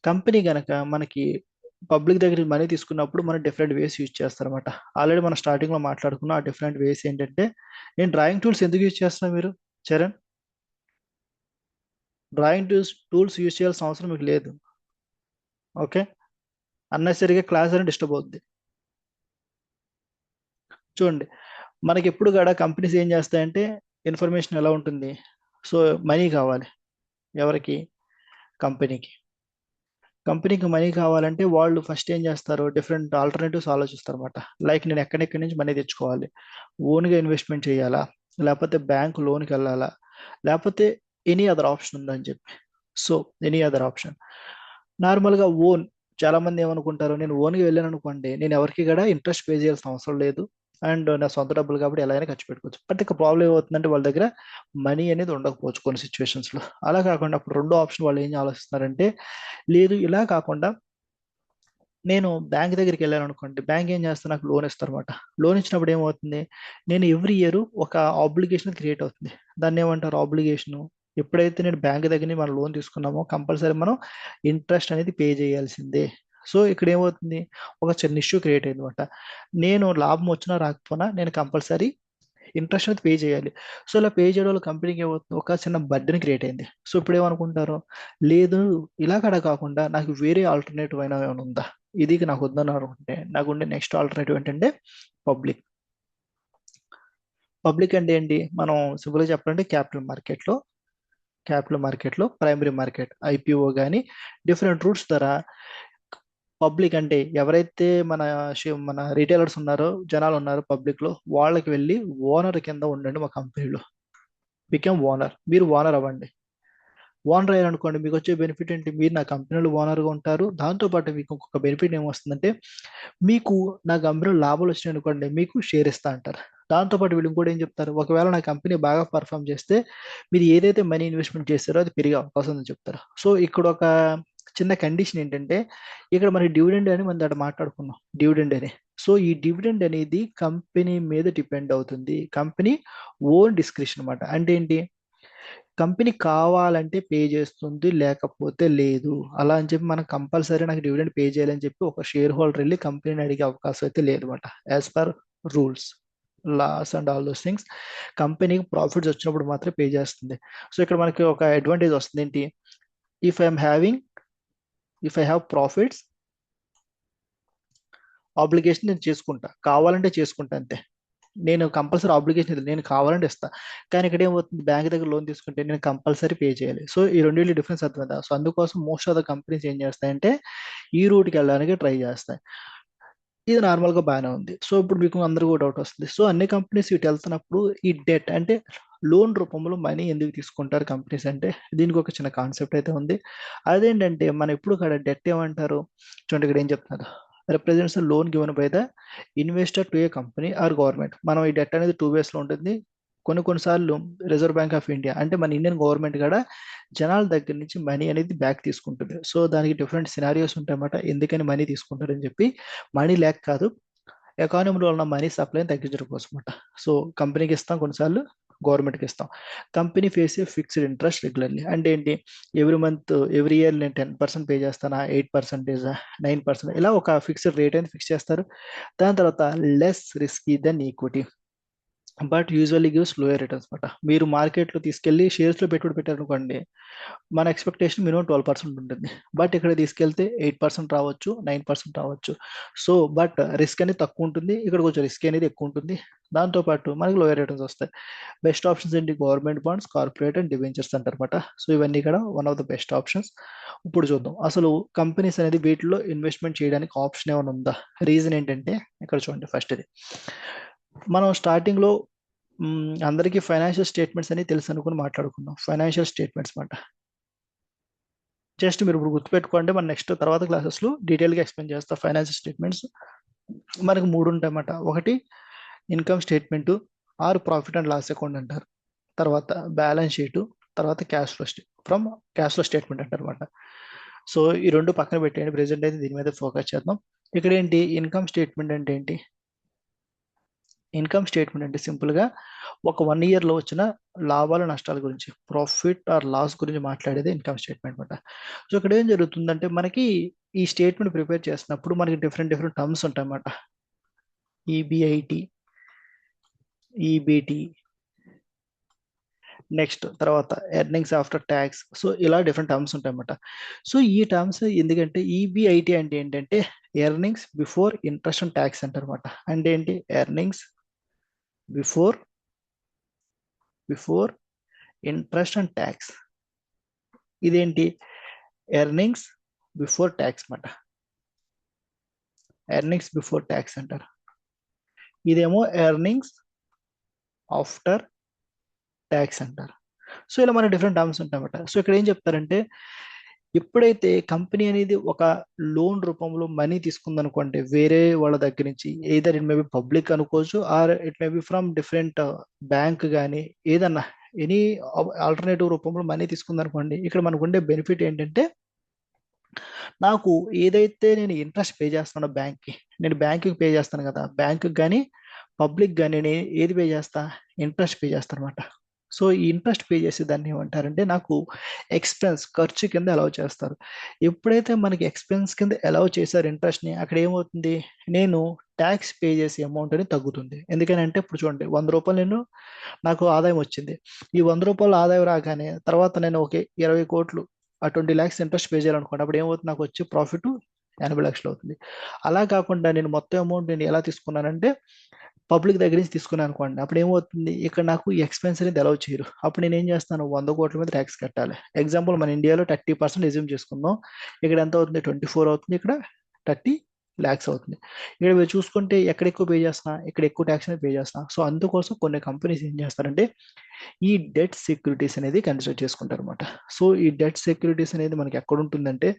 కంపెనీ కనుక మనకి పబ్లిక్ దగ్గర మనీ తీసుకున్నప్పుడు మనం డిఫరెంట్ వేస్ యూజ్ చేస్తారన్నమాట. ఆల్రెడీ మనం స్టార్టింగ్లో మాట్లాడుకున్న ఆ డిఫరెంట్ వేస్ ఏంటంటే, నేను డ్రాయింగ్ టూల్స్ ఎందుకు యూజ్ చేస్తున్నా మీరు, చరణ్? డ్రాయింగ్ టూల్స్ యూజ్ చేయాల్సిన అవసరం మీకు లేదు. ఓకే, అన్నెసరిగా క్లాస్ అని డిస్టర్బ్ అవుద్ది. చూడండి, మనకి ఎప్పుడు కూడా కంపెనీస్ ఏం చేస్తాయంటే, ఇన్ఫర్మేషన్ ఎలా ఉంటుంది, సో మనీ కావాలి ఎవరికి, కంపెనీకి. కంపెనీకి మనీ కావాలంటే వాళ్ళు ఫస్ట్ ఏం చేస్తారు, డిఫరెంట్ ఆల్టర్నేటివ్స్ ఆలోచిస్తారు అనమాట. లైక్ నేను ఎక్కడెక్కడి నుంచి మనీ తెచ్చుకోవాలి, ఓన్గా ఇన్వెస్ట్మెంట్ చేయాలా, లేకపోతే బ్యాంక్ లోన్కి వెళ్ళాలా, లేకపోతే ఎనీ అదర్ ఆప్షన్ ఉందని చెప్పి. సో ఎనీ అదర్ ఆప్షన్, నార్మల్గా ఓన్, చాలా మంది ఏమనుకుంటారు, నేను ఓన్గా వెళ్ళాను అనుకోండి, నేను ఎవరికి కూడా ఇంట్రెస్ట్ పే చేయాల్సిన అవసరం లేదు, అండ్ నా సొంత డబ్బులు కాబట్టి ఎలా అయినా ఖర్చు పెట్టుకోవచ్చు. బట్ ఇక ప్రాబ్లం ఏమవుతుందంటే, వాళ్ళ దగ్గర మనీ అనేది ఉండకపోవచ్చు కొన్ని సిచ్యువేషన్స్లో. అలా కాకుండా అప్పుడు రెండో ఆప్షన్ వాళ్ళు ఏం ఆలోచిస్తున్నారంటే, లేదు ఇలా కాకుండా నేను బ్యాంక్ దగ్గరికి వెళ్ళాను అనుకోండి, బ్యాంక్ ఏం చేస్తే నాకు లోన్ ఇస్తారన్నమాట. లోన్ ఇచ్చినప్పుడు ఏమవుతుంది, నేను ఎవ్రీ ఇయర్ ఒక ఆబ్లిగేషన్ క్రియేట్ అవుతుంది. దాన్ని ఏమంటారు, ఆబ్లిగేషన్. ఎప్పుడైతే నేను బ్యాంక్ దగ్గర నుంచి మనం లోన్ తీసుకున్నామో కంపల్సరీ మనం ఇంట్రెస్ట్ అనేది పే చేయాల్సిందే. సో ఇక్కడ ఏమవుతుంది, ఒక చిన్న ఇష్యూ క్రియేట్ అయింది అనమాట. నేను లాభం వచ్చినా రాకపోయినా నేను కంపల్సరీ ఇంట్రెస్ట్ అనేది పే చేయాలి. సో ఇలా పే చేయడం వల్ల కంపెనీకి ఏమవుతుంది, ఒక చిన్న బర్డెన్ క్రియేట్ అయింది. సో ఇప్పుడు ఏమనుకుంటారు, లేదు ఇలా కూడా కాకుండా నాకు వేరే ఆల్టర్నేటివ్ అయినా ఏమైనా ఉందా, ఇది నాకు వద్దని అనుకుంటే నాకు ఉండే నెక్స్ట్ ఆల్టర్నేటివ్ ఏంటంటే పబ్లిక్. పబ్లిక్ అంటే ఏంటి, మనం సింపుల్గా చెప్పాలంటే క్యాపిటల్ మార్కెట్లో ప్రైమరీ మార్కెట్ IPO కానీ డిఫరెంట్ రూట్స్ ద్వారా పబ్లిక్ అంటే ఎవరైతే మన రీటైలర్స్ ఉన్నారో, జనాలు ఉన్నారో పబ్లిక్ లో, వాళ్ళకి వెళ్ళి ఓనర్ కింద ఉండండి మా కంపెనీలో, బికమ్ ఓనర్, మీరు ఓనర్ అవ్వండి. ఓనర్ అయ్యారనుకోండి, మీకు వచ్చే బెనిఫిట్ ఏంటి, మీరు నా కంపెనీలో ఓనర్గా ఉంటారు. దాంతోపాటు మీకు ఇంకొక బెనిఫిట్ ఏమొస్తుందంటే, మీకు నా కంపెనీలో లాభాలు వచ్చినాయి అనుకోండి, మీకు షేర్ ఇస్తా అంటారు. దాంతోపాటు వీళ్ళు ఇంకోటి ఏం చెప్తారు, ఒకవేళ నా కంపెనీ బాగా పర్ఫామ్ చేస్తే మీరు ఏదైతే మనీ ఇన్వెస్ట్మెంట్ చేస్తారో అది పెరిగే అవకాశం ఉందని చెప్తారు. సో ఇక్కడ ఒక చిన్న కండిషన్ ఏంటంటే, ఇక్కడ మనకి డివిడెండ్ అని మనం దాంట్లో మాట్లాడుకున్నాం, డివిడెండ్ అని. సో ఈ డివిడెండ్ అనేది కంపెనీ మీద డిపెండ్ అవుతుంది, కంపెనీ ఓన్ డిస్క్రిప్షన్ అనమాట. అంటే ఏంటి, కంపెనీ కావాలంటే పే చేస్తుంది, లేకపోతే లేదు. అలా అని చెప్పి మనం కంపల్సరీ నాకు డివిడెండ్ పే చేయాలని చెప్పి ఒక షేర్ హోల్డర్ వెళ్ళి కంపెనీని అడిగే అవకాశం అయితే లేదు అనమాట. As per rules, loss and all those things, కంపెనీకి ప్రాఫిట్స్ వచ్చినప్పుడు మాత్రమే పే చేస్తుంది. సో ఇక్కడ మనకి ఒక అడ్వాంటేజ్ వస్తుంది ఏంటి, if I'm having if I have profits, obligation నేను చేసుకుంటా, కావాలంటే చేసుకుంటా అంతే. నేను కంపల్సరీ ఆబ్లిగేషన్ ఇది నేను కావాలంటే ఇస్తా. కానీ ఇక్కడ ఏమవుతుంది, బ్యాంక్ దగ్గర లోన్ తీసుకుంటే నేను కంపల్సరీ పే చేయాలి. సో ఈ రెండింటి డిఫరెన్స్ అర్థమైందా. సో అందుకోసం మోస్ట్ ఆఫ్ ద కంపెనీస్ ఏం చేస్తాయంటే ఈ రూట్కి వెళ్ళడానికి ట్రై చేస్తాయి. ఇది నార్మల్గా బాగానే ఉంది. సో ఇప్పుడు మీకు అందరికీ డౌట్ వస్తుంది, సో అన్ని కంపెనీస్ ఇటు వెళ్తున్నప్పుడు ఈ డెట్ అంటే లోన్ రూపంలో మనీ ఎందుకు తీసుకుంటారు కంపెనీస్ అంటే, దీనికి ఒక చిన్న కాన్సెప్ట్ అయితే ఉంది. అదేంటంటే మనం ఎప్పుడు కూడా డెట్ ఏమంటారు, చూడండి ఇక్కడ ఏం చెప్తున్నారు, represents loan given by the investor to a company or government. మనం ఈ డెట్ అనేది 2 ways లో ఉంటుంది. కొన్నిసార్లు రిజర్వ్ బ్యాంక్ ఆఫ్ ఇండియా అంటే మన ఇండియన్ గవర్నమెంట్ కూడా జనాల దగ్గర నుంచి మనీ అనేది బ్యాక్ తీసుకుంటుంది. సో దానికి డిఫరెంట్ సినారియోస్ ఉంటాయన్నమాట, ఎందుకని మనీ తీసుకుంటారని చెప్పి. మనీ లేక కాదు, ఎకానమీలో ఉన్న మనీ సప్లైని తగ్గించడం కోసం అనమాట. సో కంపెనీకి ఇస్తాం, కొన్నిసార్లు గవర్నమెంట్కి ఇస్తాం. కంపెనీ ఫేస్ ఏ ఫిక్స్డ్ ఇంట్రెస్ట్ రెగ్యులర్లీ, అంటే ఏంటి, ఎవ్రీ మంత్ ఎవ్రీ ఇయర్ నేను 10% పే చేస్తానా, 8%, 9%, ఇలా ఒక ఫిక్స్డ్ రేట్ అనేది ఫిక్స్ చేస్తారు. దాని తర్వాత less risky than equity. But usually gives lower returns అనమాట. మీరు మార్కెట్లో తీసుకెళ్ళి షేర్స్లో పెట్టుబడి పెట్టారనుకోండి, మన ఎక్స్పెక్టేషన్ మినిమం 12% ఉంటుంది. బట్ ఇక్కడ తీసుకెళ్తే 8% రావచ్చు, 9% రావచ్చు. సో బట్ రిస్క్ అనేది తక్కువ ఉంటుంది, ఇక్కడ కొంచెం రిస్క్ అనేది ఎక్కువ ఉంటుంది. దాంతోపాటు మనకి లోయర్ రిటర్న్స్ వస్తాయి. బెస్ట్ ఆప్షన్స్ ఏంటి? Government bonds, corporate and debentures అంటారనమాట. సో ఇవన్నీ ఇక్కడ one of the best options. ఇప్పుడు చూద్దాం అసలు కంపెనీస్ అనేది వీటిలో ఇన్వెస్ట్మెంట్ చేయడానికి ఆప్షన్ ఏమైనా ఉందా. రీజన్ ఏంటంటే ఇక్కడ చూడండి, ఫస్ట్ ఇది మనం స్టార్టింగ్లో అందరికీ ఫైనాన్షియల్ స్టేట్మెంట్స్ అని తెలుసు అనుకుని మాట్లాడుకున్నాం. ఫైనాన్షియల్ స్టేట్మెంట్స్ మాట జస్ట్ మీరు ఇప్పుడు గుర్తుపెట్టుకోండి, మన నెక్స్ట్ తర్వాత క్లాసెస్లో డీటెయిల్గా ఎక్స్ప్లెయిన్ చేస్తా. ఫైనాన్షియల్ స్టేట్మెంట్స్ మనకు మూడు ఉంటాయన్నమాట. ఒకటి ఇన్కమ్ స్టేట్మెంటు, ఆరు ప్రాఫిట్ అండ్ లాస్ అకౌంట్ అంటారు, తర్వాత బ్యాలెన్స్ షీటు, తర్వాత క్యాష్ ఫ్లో స్టేట్మెంట్ అంటారు అనమాట. సో ఈ రెండు పక్కన పెట్టేయండి, ప్రెసెంట్ అయితే దీని మీద ఫోకస్ చేద్దాం. ఇక్కడ ఏంటి ఇన్కమ్ స్టేట్మెంట్ అంటే ఏంటి? ఇన్కమ్ స్టేట్మెంట్ అంటే సింపుల్గా ఒక 1 ఇయర్లో వచ్చిన లాభాలు నష్టాల గురించి, ప్రాఫిట్ ఆర్ లాస్ గురించి మాట్లాడేది ఇన్కమ్ స్టేట్మెంట్ అనమాట. సో ఇక్కడ ఏం జరుగుతుందంటే మనకి ఈ స్టేట్మెంట్ ప్రిపేర్ చేసినప్పుడు మనకి డిఫరెంట్ డిఫరెంట్ టర్మ్స్ ఉంటాయి అన్నమాట. ఈబిఐటి, ఈబిటి, నెక్స్ట్ తర్వాత ఎర్నింగ్స్ ఆఫ్టర్ ట్యాక్స్. సో ఇలా డిఫరెంట్ టర్మ్స్ ఉంటాయి అన్నమాట. సో ఈ టర్మ్స్ ఎందుకంటే ఈబిఐటి అంటే ఏంటంటే earnings before interest and tax అంటారు అనమాట. అంటే ఏంటి? Earnings before interest and tax. ఇదేంటి? ఎర్నింగ్స్ బిఫోర్ ట్యాక్స్ మాట. ఎర్నింగ్స్ బిఫోర్ ట్యాక్స్ అంటారు. ఇదేమో ఎర్నింగ్స్ ఆఫ్టర్ ట్యాక్స్ అంటారు. సో ఇలా మన డిఫరెంట్ టర్మ్స్ ఉంటాయన్నమాట. సో ఇక్కడ ఏం చెప్తారంటే ఎప్పుడైతే కంపెనీ అనేది ఒక లోన్ రూపంలో మనీ తీసుకుందనుకోండి వేరే వాళ్ళ దగ్గర నుంచి, either it may be public అనుకోవచ్చు or it may be from different bank కానీ ఏదన్నా ఎనీ ఆల్టర్నేటివ్ రూపంలో మనీ తీసుకుందనుకోండి, ఇక్కడ మనకు ఉండే బెనిఫిట్ ఏంటంటే నాకు ఏదైతే నేను ఇంట్రెస్ట్ పే చేస్తున్నానో బ్యాంక్కి, నేను బ్యాంకుకి పే చేస్తాను కదా, బ్యాంకుకి కానీ పబ్లిక్ కానీ నేను ఏది పే చేస్తా? ఇంట్రెస్ట్ పే చేస్తాను అనమాట. సో ఈ ఇంట్రెస్ట్ పే చేసే దాన్ని ఏమంటారంటే నాకు ఎక్స్పెన్స్, ఖర్చు కింద అలౌ చేస్తారు. ఎప్పుడైతే మనకి ఎక్స్పెన్స్ కింద అలౌ చేశారు ఇంట్రెస్ట్ని, అక్కడ ఏమవుతుంది? నేను ట్యాక్స్ పే చేసే అమౌంట్ అనేది తగ్గుతుంది. ఎందుకనంటే ఇప్పుడు చూడండి, 100 రూపాయలు నాకు ఆదాయం వచ్చింది. ఈ 100 రూపాయలు ఆదాయం రాగానే తర్వాత నేను ఓకే 20 కోట్లు ఆ 20 lakhs ఇంట్రెస్ట్ పే చేయాలనుకోండి, అప్పుడు ఏమవుతుంది? నాకు వచ్చే ప్రాఫిట్ 80 లక్షలు అవుతుంది. అలా కాకుండా నేను మొత్తం అమౌంట్ నేను ఎలా తీసుకున్నానంటే పబ్లిక్ దగ్గర నుంచి తీసుకున్నాను అనుకోండి, అప్పుడు ఏమవుతుంది? ఇక్కడ నాకు ఎక్స్పెన్స్ అనేది అలౌ చేయరు. అప్పుడు నేను ఏం చేస్తాను? 100 కోట్ల మీద ట్యాక్స్ కట్టాలి. ఎగ్జాంపుల్ మన ఇండియాలో 30% ఎజ్యూమ్ చేసుకుందాం. ఇక్కడ ఎంత అవుతుంది? 24 అవుతుంది, ఇక్కడ 30 lakhs అవుతుంది. ఇక్కడ మీరు చూసుకుంటే ఎక్కడ ఎక్కువ పే చేస్తున్నా, ఇక్కడ ఎక్కువ ట్యాక్స్ అనేది పే చేస్తున్నా. సో అందుకోసం కొన్ని కంపెనీస్ ఏం చేస్తారంటే ఈ డెట్ సెక్యూరిటీస్ అనేది కన్సిడర్ చేసుకుంటారు అనమాట. సో ఈ డెట్ సెక్యూరిటీస్ అనేది మనకి ఎక్కడ ఉంటుందంటే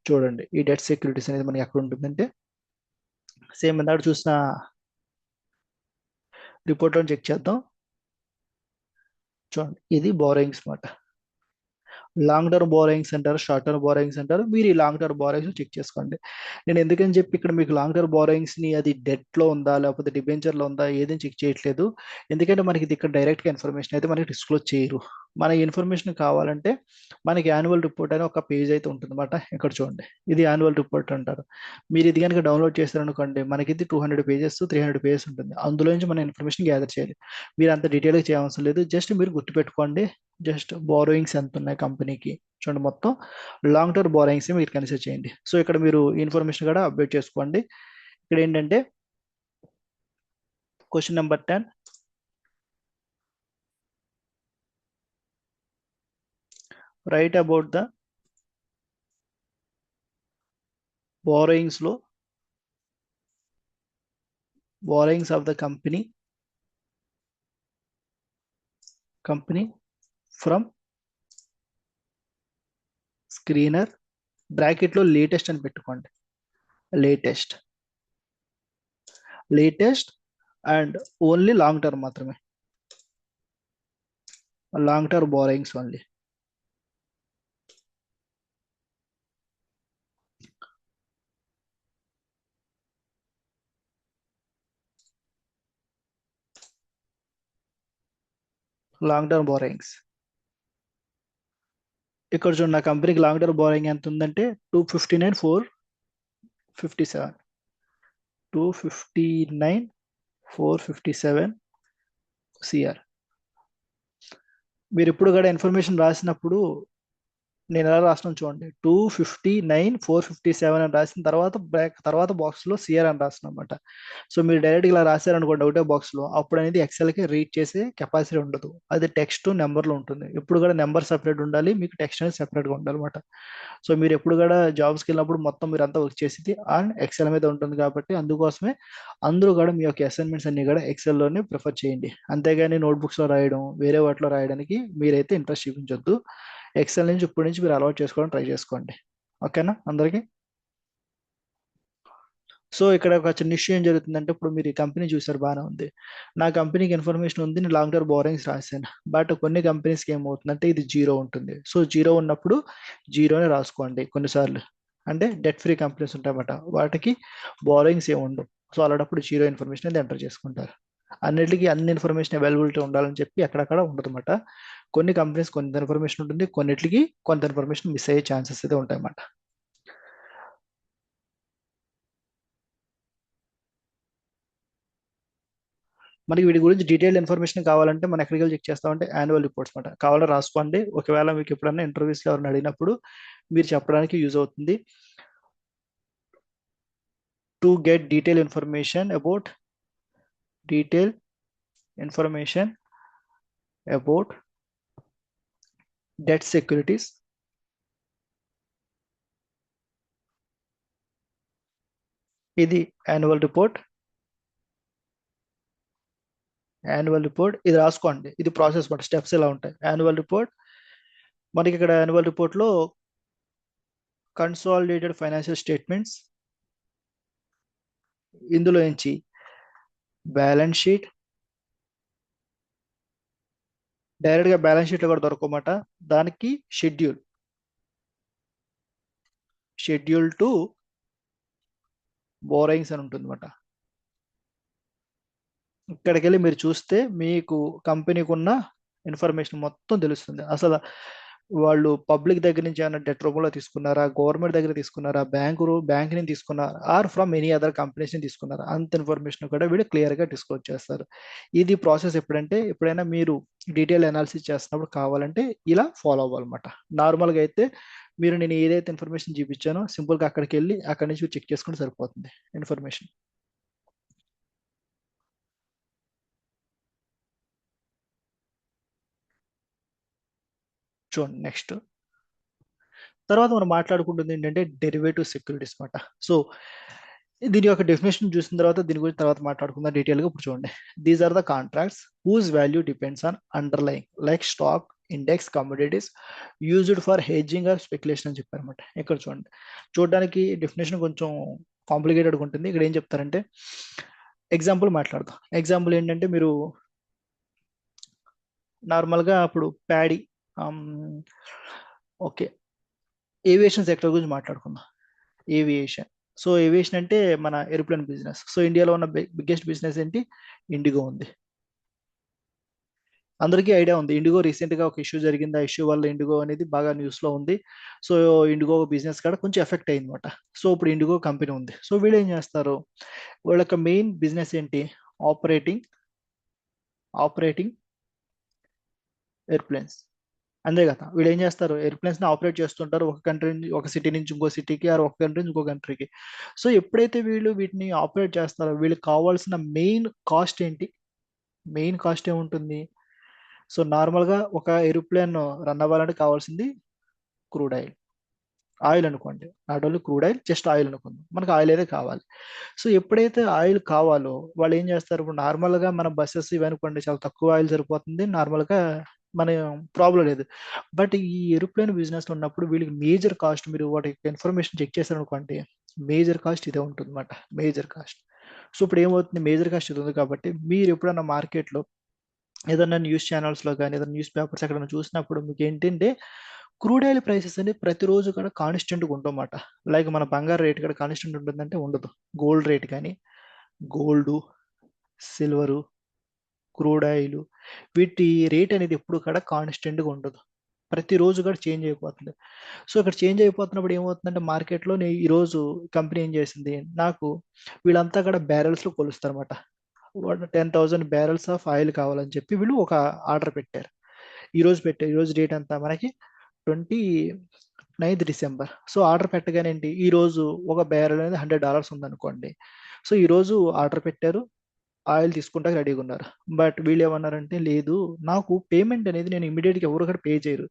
చూడండి, ఈ డెట్ సెక్యూరిటీస్ అనేది మనకి ఎక్కడ ఉంటుందంటే సేమ్ ఇందాక చూసిన రిపోర్ట్లో చెక్ చేద్దాం. చూడండి, ఇది బారోయింగ్స్ మాట. లాంగ్ టర్మ్ బారోయింగ్స్ అంటారు, షార్ట్ టర్మ్ బారోయింగ్స్ అంటారు. మీరు ఈ లాంగ్ టర్మ్ బారోయింగ్స్ చెక్ చేసుకోండి. నేను ఎందుకని చెప్పి ఇక్కడ మీకు లాంగ్ టర్మ్ బారోయింగ్స్ ని అది డెట్ లో ఉందా లేకపోతే డిబెంచర్ లో ఉందా ఏదని చెక్ చేయట్లేదు. ఎందుకంటే మనకి ఇది ఇక్కడ డైరెక్ట్ గా ఇన్ఫర్మేషన్ అయితే మనకి డిస్క్లోజ్ చేయరు. మన ఇన్ఫర్మేషన్ కావాలంటే మనకి యాన్యువల్ రిపోర్ట్ అని ఒక పేజ్ అయితే ఉంటుంది అనమాట. ఇక్కడ చూడండి, ఇది యాన్యువల్ రిపోర్ట్ అంటారు. మీరు ఇది కనుక డౌన్లోడ్ చేశారనుకోండి, మనకి ఇది 200 పేజెస్ 300 పేజెస్ ఉంటుంది. అందులో నుంచి మన ఇన్ఫర్మేషన్ గ్యాదర్ చేయాలి. మీరు అంత డీటెయిల్గా చేయవలసిన లేదు, జస్ట్ మీరు గుర్తుపెట్టుకోండి. జస్ట్ బారోయింగ్స్ ఎంత ఉన్నాయి కంపెనీకి చూడండి, మొత్తం లాంగ్ టర్మ్ బారోయింగ్స్ మీరు కన్సిడర్ చేయండి. సో ఇక్కడ మీరు ఇన్ఫర్మేషన్ కూడా అప్డేట్ చేసుకోండి. ఇక్కడ ఏంటంటే question number 10, write about the borrowings లో borrowings of the company from screener, బ్రాకెట్లో లేటెస్ట్ అని పెట్టుకోండి. Latest and only long term మాత్రమే, long term borrowings only. Long term borrowings ఇక్కడ చూడండి, నా కంపెనీకి లాంగ్ టర్మ్ బారోయింగ్ ఎంత ఉందంటే 259,457, 259,457 సిఆర్. మీరు ఎప్పుడు కూడా ఇన్ఫర్మేషన్ రాసినప్పుడు నేను ఎలా రాస్తున్నాను చూడండి, 259 457 అని రాసిన తర్వాత తర్వాత బాక్స్ లో సిఆర్ అని రాసిన అనమాట. సో మీరు డైరెక్ట్ ఇలా రాశారనుకోండి ఒకటే బాక్స్ లో, అప్పుడు అనేది ఎక్సెల్ కి రీడ్ చేసే కెపాసిటీ ఉండదు. అది టెక్స్ట్ నెంబర్ లో ఉంటుంది. ఎప్పుడు కూడా నెంబర్ సెపరేట్ ఉండాలి, మీకు టెక్స్ట్ అనేది సెపరేట్ గా ఉండాలన్నమాట. సో మీరు ఎప్పుడు కూడా జాబ్స్కి వెళ్ళినప్పుడు మొత్తం మీరు అంతా వర్క్ చేసేది అండ్ ఎక్సెల్ మీద ఉంటుంది కాబట్టి అందుకోసమే అందరూ కూడా మీ యొక్క అసైన్మెంట్స్ అన్ని కూడా ఎక్సెల్ లోనే ప్రిఫర్ చేయండి. అంతేగాని నోట్బుక్స్ లో రాయడం వేరే వాటిలో రాయడానికి మీరైతే ఇంట్రెస్ట్ చూపించొద్దు. ఎక్సెల్ నుంచి ఇప్పటి నుంచి మీరు అలవాటు చేసుకోవడం ట్రై చేసుకోండి. ఓకేనా అందరికి? సో ఇక్కడ ఒక చిన్న ఇష్యూ ఏం జరుగుతుందంటే, ఇప్పుడు మీరు ఈ కంపెనీ చూసారు బాగానే ఉంది, నా కంపెనీకి ఇన్ఫర్మేషన్ ఉంది, నేను లాంగ్ టర్మ్ బోరింగ్స్ రాశాను. బట్ కొన్ని కంపెనీస్కి ఏమవుతుందంటే ఇది జీరో ఉంటుంది. సో జీరో ఉన్నప్పుడు జీరోనే రాసుకోండి కొన్నిసార్లు. అంటే డెట్ ఫ్రీ కంపెనీస్ ఉంటాయన్నమాట, వాటికి బోరింగ్స్ ఏమి ఉండవు. సో అలాంటప్పుడు జీరో ఇన్ఫర్మేషన్ అనేది ఎంటర్ చేసుకుంటారు. అన్నిటికీ అన్ని ఇన్ఫర్మేషన్ అవైలబిలిటీ ఉండాలని చెప్పి అక్కడక్కడ ఉండదన్నమాట. కొన్ని కంపెనీస్ కొంత ఇన్ఫర్మేషన్ ఉంటుంది, కొన్నిటికి కొంత ఇన్ఫర్మేషన్ మిస్ అయ్యే ఛాన్సెస్ అయితే ఉంటాయన్నమాట. మనకి వీటి గురించి డీటెయిల్ ఇన్ఫర్మేషన్ కావాలంటే మనం ఎక్కడికి వెళ్ళి చెక్ చేస్తామంటే యాన్యువల్ రిపోర్ట్స్ అనమాట. కావాలంటే రాసుకోండి, ఒకవేళ మీకు ఎప్పుడైనా ఇంటర్వ్యూస్లో ఎవరిని అడిగినప్పుడు మీరు చెప్పడానికి యూజ్ అవుతుంది. To get detail information about debt securities, ఇది యాన్యువల్ రిపోర్ట్. ఇది రాసుకోండి, ఇది ప్రాసెస్ మాట, స్టెప్స్ ఎలా ఉంటాయి. యాన్యువల్ రిపోర్ట్, మనకి ఇక్కడ యాన్యువల్ రిపోర్ట్లో కన్సాలిడేటెడ్ ఫైనాన్షియల్ స్టేట్మెంట్స్, ఇందులో నుంచి బ్యాలెన్స్ షీట్, డైరెక్ట్ గా బ్యాలెన్స్ షీట్ లో కూడా దొరకమాట, దానికి షెడ్యూల్ టు బోరింగ్స్ అని ఉంటుంది అనమాట. ఇక్కడికి వెళ్ళి మీరు చూస్తే మీకు కంపెనీకి ఉన్న ఇన్ఫర్మేషన్ మొత్తం తెలుస్తుంది. అసలు వాళ్ళు పబ్లిక్ దగ్గర నుంచి ఏమైనా డెట్ రూపంలో తీసుకున్నారా, గవర్నమెంట్ దగ్గర తీసుకున్నారా, బ్యాంక్ నుంచి తీసుకున్నారా, or from any other companies నుంచి తీసుకున్నారా, అంత ఇన్ఫర్మేషన్ కూడా వీళ్ళు క్లియర్ గా డిస్క్లోజ్ చేస్తారు. ఇది ప్రాసెస్ ఎప్పుడంటే ఎప్పుడైనా మీరు డీటెయిల్ అనాలిసిస్ చేస్తున్నప్పుడు కావాలంటే ఇలా ఫాలో అవ్వాలన్నమాట. నార్మల్గా అయితే నేను ఏదైతే ఇన్ఫర్మేషన్ చూపించానో సింపుల్గా అక్కడికి వెళ్ళి అక్కడి నుంచి చెక్ చేసుకుంటే సరిపోతుంది ఇన్ఫర్మేషన్. చూడండి నెక్స్ట్, తర్వాత మనం మాట్లాడుకుంటుంది ఏంటంటే డెరివేటివ్ సెక్యూరిటీస్ అనమాట. సో దీని యొక్క డెఫినేషన్ చూసిన తర్వాత దీని గురించి తర్వాత మాట్లాడుకుందాం డీటెయిల్గా. ఇప్పుడు చూడండి, these are the contracts whose value depends on underlying like stock, index, commodities used for hedging or speculation అని చెప్పారనమాట. ఇక్కడ చూడండి, చూడడానికి డెఫినేషన్ కొంచెం కాంప్లికేటెడ్గా ఉంటుంది. ఇక్కడ ఏం చెప్తారంటే ఎగ్జాంపుల్ మాట్లాడదాం. ఎగ్జాంపుల్ ఏంటంటే మీరు నార్మల్గా అప్పుడు ప్యాడీ, ఓకే, ఏవియేషన్ సెక్టర్ గురించి మాట్లాడుకుందాం. ఏవియేషన్, సో ఏవియేషన్ అంటే మన ఏరోప్లేన్ బిజినెస్. సో ఇండియాలో ఉన్న బిగ్గెస్ట్ బిజినెస్ ఏంటి? ఇండిగో ఉంది. అందరికీ ఐడియా ఉంది, ఇండిగో రీసెంట్ గా ఒక ఇష్యూ జరిగింది, ఆ ఇష్యూ వల్ల ఇండిగో అనేది బాగా న్యూస్ లో ఉంది. సో ఇండిగో బిజినెస్ కూడా కొంచెం ఎఫెక్ట్ అయింది అనమాట. సో ఇప్పుడు ఇండిగో కంపెనీ ఉంది. సో వీళ్ళు ఏం చేస్తారు, వీళ్ళ యొక్క మెయిన్ బిజినెస్ ఏంటి? Operating airplanes. అంతే కదా, వీళ్ళు ఏం చేస్తారు, ఎయిర్ప్లేన్స్ ని ఆపరేట్ చేస్తుంటారు ఒక కంట్రీ నుంచి, ఒక సిటీ నుంచి ఇంకో సిటీకి, ఆర్ ఒక కంట్రీ నుంచి ఇంకో కంట్రీకి. సో ఎప్పుడైతే వీళ్ళు వీటిని ఆపరేట్ చేస్తారో వీళ్ళకి కావాల్సిన మెయిన్ కాస్ట్ ఏంటి? మెయిన్ కాస్ట్ ఏముంటుంది? సో నార్మల్గా ఒక ఏరోప్లేన్ రన్ అవ్వాలంటే కావాల్సింది క్రూడ్ ఆయిల్. ఆయిల్ అనుకోండి, not only crude oil, just oil అనుకుందాం, మనకు ఆయిల్ అయితే కావాలి. సో ఎప్పుడైతే ఆయిల్ కావాలో వాళ్ళు ఏం చేస్తారు, ఇప్పుడు నార్మల్గా మన బస్సెస్ ఇవనుకోండి చాలా తక్కువ ఆయిల్ సరిపోతుంది, నార్మల్గా మన ప్రాబ్లం లేదు. బట్ ఈ ఏరోప్లేన్ బిజినెస్ ఉన్నప్పుడు వీళ్ళకి మేజర్ కాస్ట్, మీరు వాటి ఇన్ఫర్మేషన్ చెక్ చేశారు అనుకోండి, మేజర్ కాస్ట్ ఇదే ఉంటుంది అనమాట, మేజర్ కాస్ట్. సో ఇప్పుడు ఏమవుతుంది, మేజర్ కాస్ట్ ఇది ఉంది కాబట్టి మీరు ఎప్పుడన్నా మార్కెట్లో ఏదైనా న్యూస్ ఛానల్స్లో కానీ ఏదైనా న్యూస్ పేపర్స్ ఎక్కడైనా చూసినప్పుడు మీకు ఏంటంటే క్రూడ్ ఆయిల్ ప్రైసెస్ అనేది ప్రతిరోజు కూడా కాన్స్టెంట్గా ఉండమాట. లైక్ మన బంగారు రేట్ కూడా కాన్స్టెంట్ ఉంటుందంటే ఉండదు. గోల్డ్ రేట్ కానీ, గోల్డ్, సిల్వరు, క్రూడ్ ఆయిల్, వీటి రేట్ అనేది ఎప్పుడు కూడా కాన్స్టెంట్గా ఉండదు, ప్రతిరోజు కూడా చేంజ్ అయిపోతుంది. సో ఇక్కడ చేంజ్ అయిపోతున్నప్పుడు ఏమవుతుందంటే మార్కెట్లో ఈరోజు కంపెనీ ఏం చేసింది, నాకు వీళ్ళంతా కూడా బ్యారెల్స్లో కొలుస్తారు అనమాట. 10,000 barrels ఆఫ్ ఆయిల్ కావాలని చెప్పి వీళ్ళు ఒక ఆర్డర్ పెట్టారు. ఈ రోజు డేట్ అంతా మనకి 29th December. సో ఆర్డర్ పెట్టగానే ఏంటి, ఈ రోజు ఒక బ్యారెల్ అనేది $100 ఉందనుకోండి. సో ఈ రోజు ఆర్డర్ పెట్టారు, ఆయిల్ తీసుకుంటాక రెడీగా ఉన్నారు. బట్ వీళ్ళు ఏమన్నారంటే, లేదు, నాకు పేమెంట్ అనేది నేను ఇమీడియట్గా ఎవరు కూడా పే చేయరు.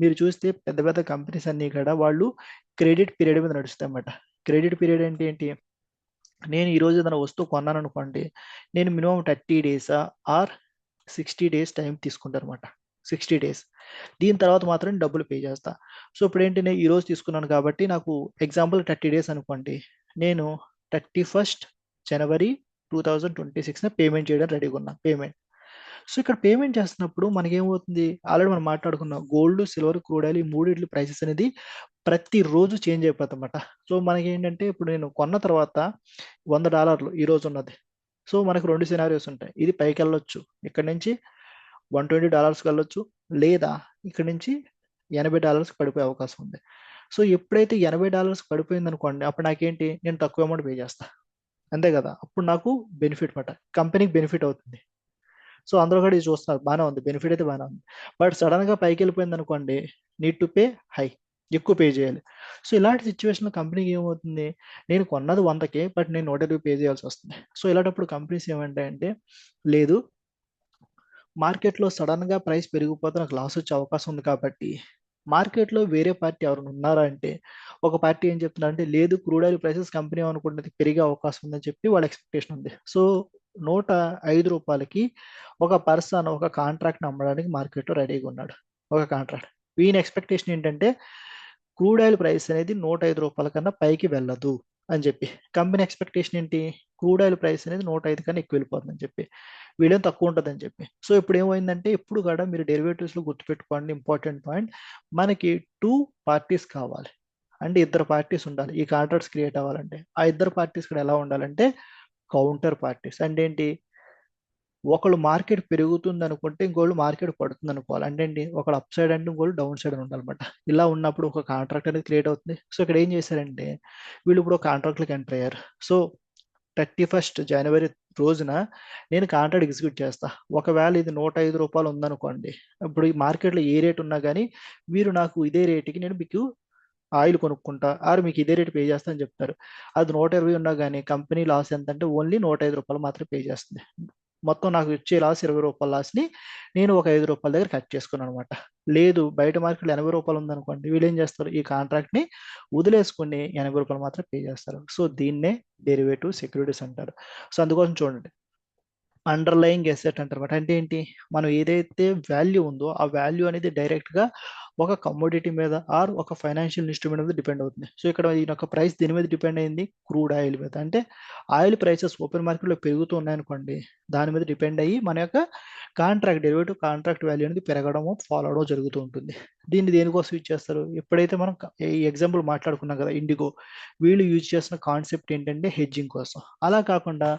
మీరు చూస్తే పెద్ద పెద్ద కంపెనీస్ అన్నీ కూడా వాళ్ళు క్రెడిట్ పీరియడ్ మీద నడుస్తాయన్నమాట. క్రెడిట్ పీరియడ్ అంటే ఏంటి, నేను ఈ రోజు ఏదైనా వస్తువు కొన్నాను అనుకోండి, నేను minimum 30 days or 60 days time తీసుకుంటాను అనమాట. 60 days. దీని తర్వాత మాత్రం డబ్బులు పే చేస్తా. సో ఇప్పుడు ఏంటి, నేను ఈ రోజు తీసుకున్నాను కాబట్టి నాకు ఎగ్జాంపుల్ 30 days అనుకోండి, నేను 31st January 2026 పేమెంట్ చేయడం రెడీగా ఉన్నా, పేమెంట్. సో ఇక్కడ పేమెంట్ చేస్తున్నప్పుడు మనకేమవుతుంది, ఆల్రెడీ మనం మాట్లాడుకున్నాం, గోల్డ్, సిల్వర్, క్రూడ్ ఆయిల్, ఈ మూడిట్ల ప్రైసెస్ అనేది ప్రతిరోజు చేంజ్ అయిపోతుందన్నమాట. సో మనకి ఏంటంటే, ఇప్పుడు నేను కొన్న తర్వాత $100 ఈ రోజు ఉన్నది. సో మనకు రెండు సినారియోస్ ఉంటాయి, ఇది పైకి వెళ్ళొచ్చు, ఇక్కడ నుంచి $120 వెళ్ళొచ్చు, లేదా ఇక్కడ నుంచి $80 పడిపోయే అవకాశం ఉంది. సో ఎప్పుడైతే $80 పడిపోయింది అనుకోండి, అప్పుడు నాకేంటి, నేను తక్కువ అమౌంట్ పే చేస్తా, అంతే కదా, అప్పుడు నాకు బెనిఫిట్ మాట, కంపెనీకి బెనిఫిట్ అవుతుంది. సో అందరూ కూడా ఇది చూస్తున్నారు, బాగానే ఉంది, బెనిఫిట్ అయితే బాగానే ఉంది. బట్ సడన్ గా పైకి వెళ్ళిపోయింది అనుకోండి, నీడ్ టు పే హై, ఎక్కువ పే చేయాలి. సో ఇలాంటి సిచ్యువేషన్లో కంపెనీకి ఏమవుతుంది, నేను కొన్నది 100K బట్ నేను 120 పే చేయాల్సి వస్తుంది. సో ఇలాంటప్పుడు కంపెనీస్ ఏమంటాయంటే, లేదు, మార్కెట్లో సడన్ గా ప్రైస్ పెరిగిపోతే నాకు లాస్ వచ్చే అవకాశం ఉంది కాబట్టి, మార్కెట్లో వేరే పార్టీ ఎవరైనా ఉన్నారా అంటే, ఒక పార్టీ ఏం చెప్తున్నారంటే, లేదు, క్రూడ్ ఆయిల్ ప్రైసెస్ కంపెనీ అనుకుంటుంది పెరిగే అవకాశం ఉందని చెప్పి వాళ్ళ ఎక్స్పెక్టేషన్ ఉంది. సో $105కి ఒక పర్సన్ ఒక కాంట్రాక్ట్ అమ్మడానికి మార్కెట్లో రెడీగా ఉన్నాడు, ఒక కాంట్రాక్ట్. ఈయన ఎక్స్పెక్టేషన్ ఏంటంటే, క్రూడ్ ఆయిల్ ప్రైస్ అనేది $105 కన్నా పైకి వెళ్ళదు అని చెప్పి. కంపెనీ ఎక్స్పెక్టేషన్ ఏంటి, క్రూడ్ ఆయిల్ ప్రైస్ అనేది 105 కన్నా ఎక్కువ వెళ్ళిపోతుందని చెప్పి, వీళ్ళేం తక్కువ ఉంటుందని చెప్పి. సో ఇప్పుడు ఏమైందంటే, ఇప్పుడు కూడా మీరు డెరివేటివ్స్ లో గుర్తుపెట్టుకోండి, ఇంపార్టెంట్ పాయింట్, మనకి టూ పార్టీస్ కావాలి, అంటే ఇద్దరు పార్టీస్ ఉండాలి ఈ కాంట్రాక్ట్స్ క్రియేట్ అవ్వాలంటే. ఆ ఇద్దరు పార్టీస్ కూడా ఎలా ఉండాలంటే, కౌంటర్ పార్టీస్. అంటే ఏంటి, ఒకళ్ళు మార్కెట్ పెరుగుతుంది అనుకుంటే ఇంకోళ్ళు మార్కెట్ పడుతుంది అనుకోవాలి. అంటే ఏంటి, ఒకళ్ళు అప్ సైడ్ అంటే ఇంకోళ్ళు డౌన్ సైడ్ అని ఉండాలన్నమాట. ఇలా ఉన్నప్పుడు ఒక కాంట్రాక్ట్ అనేది క్రియేట్ అవుతుంది. సో ఇక్కడ ఏం చేశారంటే, వీళ్ళు ఇప్పుడు ఒక కాంట్రాక్ట్లోకి ఎంటర్ అయ్యారు. సో 31st January రోజున నేను కాంట్రాక్ట్ ఎగ్జిక్యూట్ చేస్తా. ఒకవేళ ఇది $105 ఉందనుకోండి, ఇప్పుడు ఈ మార్కెట్లో ఏ రేట్ ఉన్నా కానీ మీరు నాకు ఇదే రేటుకి నేను మీకు ఆయిల్ కొనుక్కుంటా, ఆరు మీకు ఇదే రేటు పే చేస్తా అని చెప్తారు. అది 120 ఉన్నా కానీ కంపెనీ లాస్ ఎంత అంటే ఓన్లీ $105 మాత్రమే పే చేస్తుంది. మొత్తం నాకు వచ్చే లాస్ $20 లాస్ని నేను ఒక $5 దగ్గర కట్ చేసుకున్నాను అనమాట. లేదు, బయట మార్కెట్లో $80 ఉందనుకోండి, వీళ్ళు ఏం చేస్తారు, ఈ కాంట్రాక్ట్ని వదిలేసుకుని $80 మాత్రం పే చేస్తారు. సో దీన్నే డెరివేటివ్ సెక్యూరిటీస్ అంటారు. సో అందుకోసం చూడండి, అండర్లయింగ్ ఎసెట్ అంటారు. అంటే ఏంటి, మనం ఏదైతే వాల్యూ ఉందో ఆ వాల్యూ అనేది డైరెక్ట్ గా ఒక కమోడిటీ మీద ఆర్ ఒక ఫైనాన్షియల్ ఇన్స్ట్రుమెంట్ మీద డిపెండ్ అవుతుంది. సో ఇక్కడ ఈయన యొక్క ప్రైస్ దీని మీద డిపెండ్ అయింది, క్రూడ్ ఆయిల్ మీద. అంటే ఆయిల్ ప్రైసెస్ ఓపెన్ మార్కెట్లో పెరుగుతూ ఉన్నాయనుకోండి, దాని మీద డిపెండ్ అయ్యి మన యొక్క కాంట్రాక్ట్, డెరివేటివ్ కాంట్రాక్ట్ వాల్యూ అనేది పెరగడము ఫాలో అవడం జరుగుతూ ఉంటుంది. దీన్ని దేనికోసం యూజ్ చేస్తారు, ఎప్పుడైతే మనం ఈ ఎగ్జాంపుల్ మాట్లాడుకున్నాం కదా, ఇండిగో, వీళ్ళు యూజ్ చేసిన కాన్సెప్ట్ ఏంటంటే హెడ్జింగ్ కోసం. అలా కాకుండా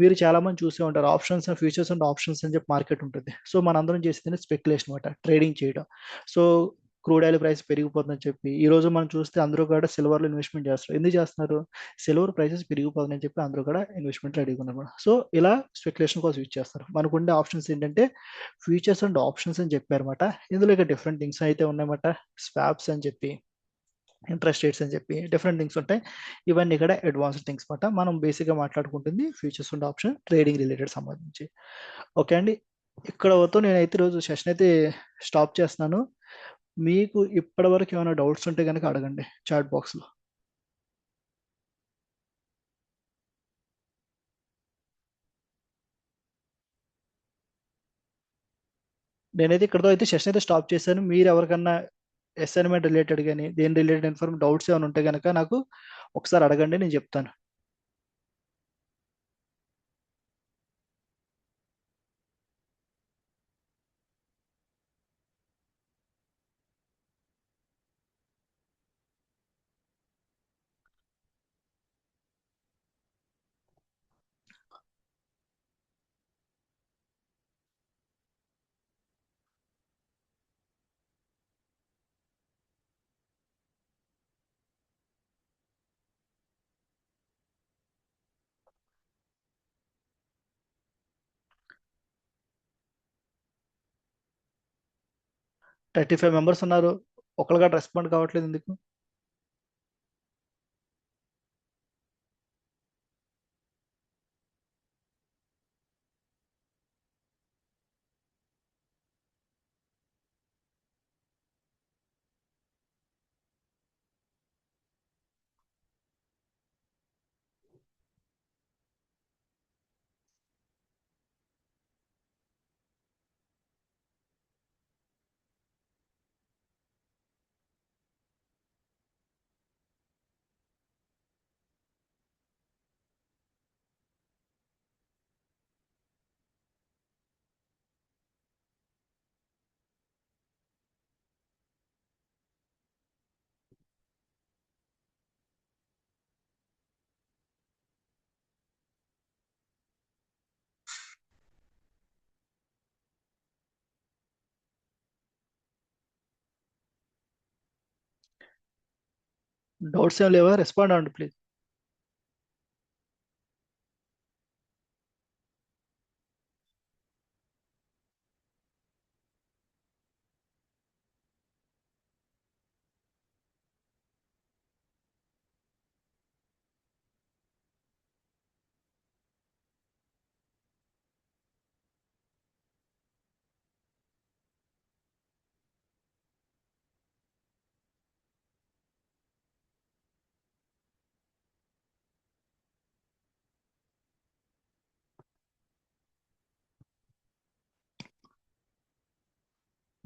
మీరు చాలా మంది చూసే ఉంటారు, options and futures and options అని చెప్పి మార్కెట్ ఉంటుంది. సో మనందరం చేసేది స్పెక్యులేషన్ అనమాట, ట్రేడింగ్ చేయడం. సో క్రూడ్ ఆయిల్ ప్రైస్ పెరిగిపోతుందని చెప్పి ఈ రోజు మనం చూస్తే అందరూ కూడా సిల్వర్లో ఇన్వెస్ట్మెంట్ చేస్తారు. ఎందుకు చేస్తున్నారు, సిల్వర్ ప్రైసెస్ పెరిగిపోతుందని చెప్పి అందరూ కూడా ఇన్వెస్ట్మెంట్ రెడీగా ఉన్నారు. సో ఇలా స్పెక్యులేషన్ కోసం యూజ్ చేస్తారు. మనకు ఉండే ఆప్షన్స్ ఏంటంటే ఫ్యూచర్స్ అండ్ ఆప్షన్స్ అని చెప్పారన్నమాట. ఇందులో ఇక డిఫరెంట్ థింగ్స్ అయితే ఉన్నాయన్నమాట, స్వాప్స్ అని చెప్పి, ఇంట్రెస్ట్ రేట్స్ అని చెప్పి డిఫరెంట్ థింగ్స్ ఉంటాయి. ఇవన్నీ ఇక్కడ అడ్వాన్స్డ్ థింగ్స్ మాట. మనం బేసిక్గా మాట్లాడుకుంటుంది futures and option trading related సంబంధించి. ఓకే అండి, ఇక్కడ వద్దు, నేనైతే ఈరోజు సెషన్ అయితే స్టాప్ చేస్తున్నాను. మీకు ఇప్పటి వరకు ఏమైనా డౌట్స్ ఉంటే కనుక అడగండి చాట్ బాక్స్లో. నేనైతే ఇక్కడతో అయితే సెషన్ అయితే స్టాప్ చేశాను. మీరు ఎవరికన్నా అసైన్మెంట్ రిలేటెడ్ కానీ దేని రిలేటెడ్ డౌట్స్ ఏమైనా ఉంటే కనుక నాకు ఒకసారి అడగండి, నేను చెప్తాను. 35 మెంబర్స్ ఉన్నారు, ఒకరిగా రెస్పాండ్ కావట్లేదు ఎందుకు? డౌట్స్ ఏం లేవా? రెస్పాండ్ అవ్వండి please.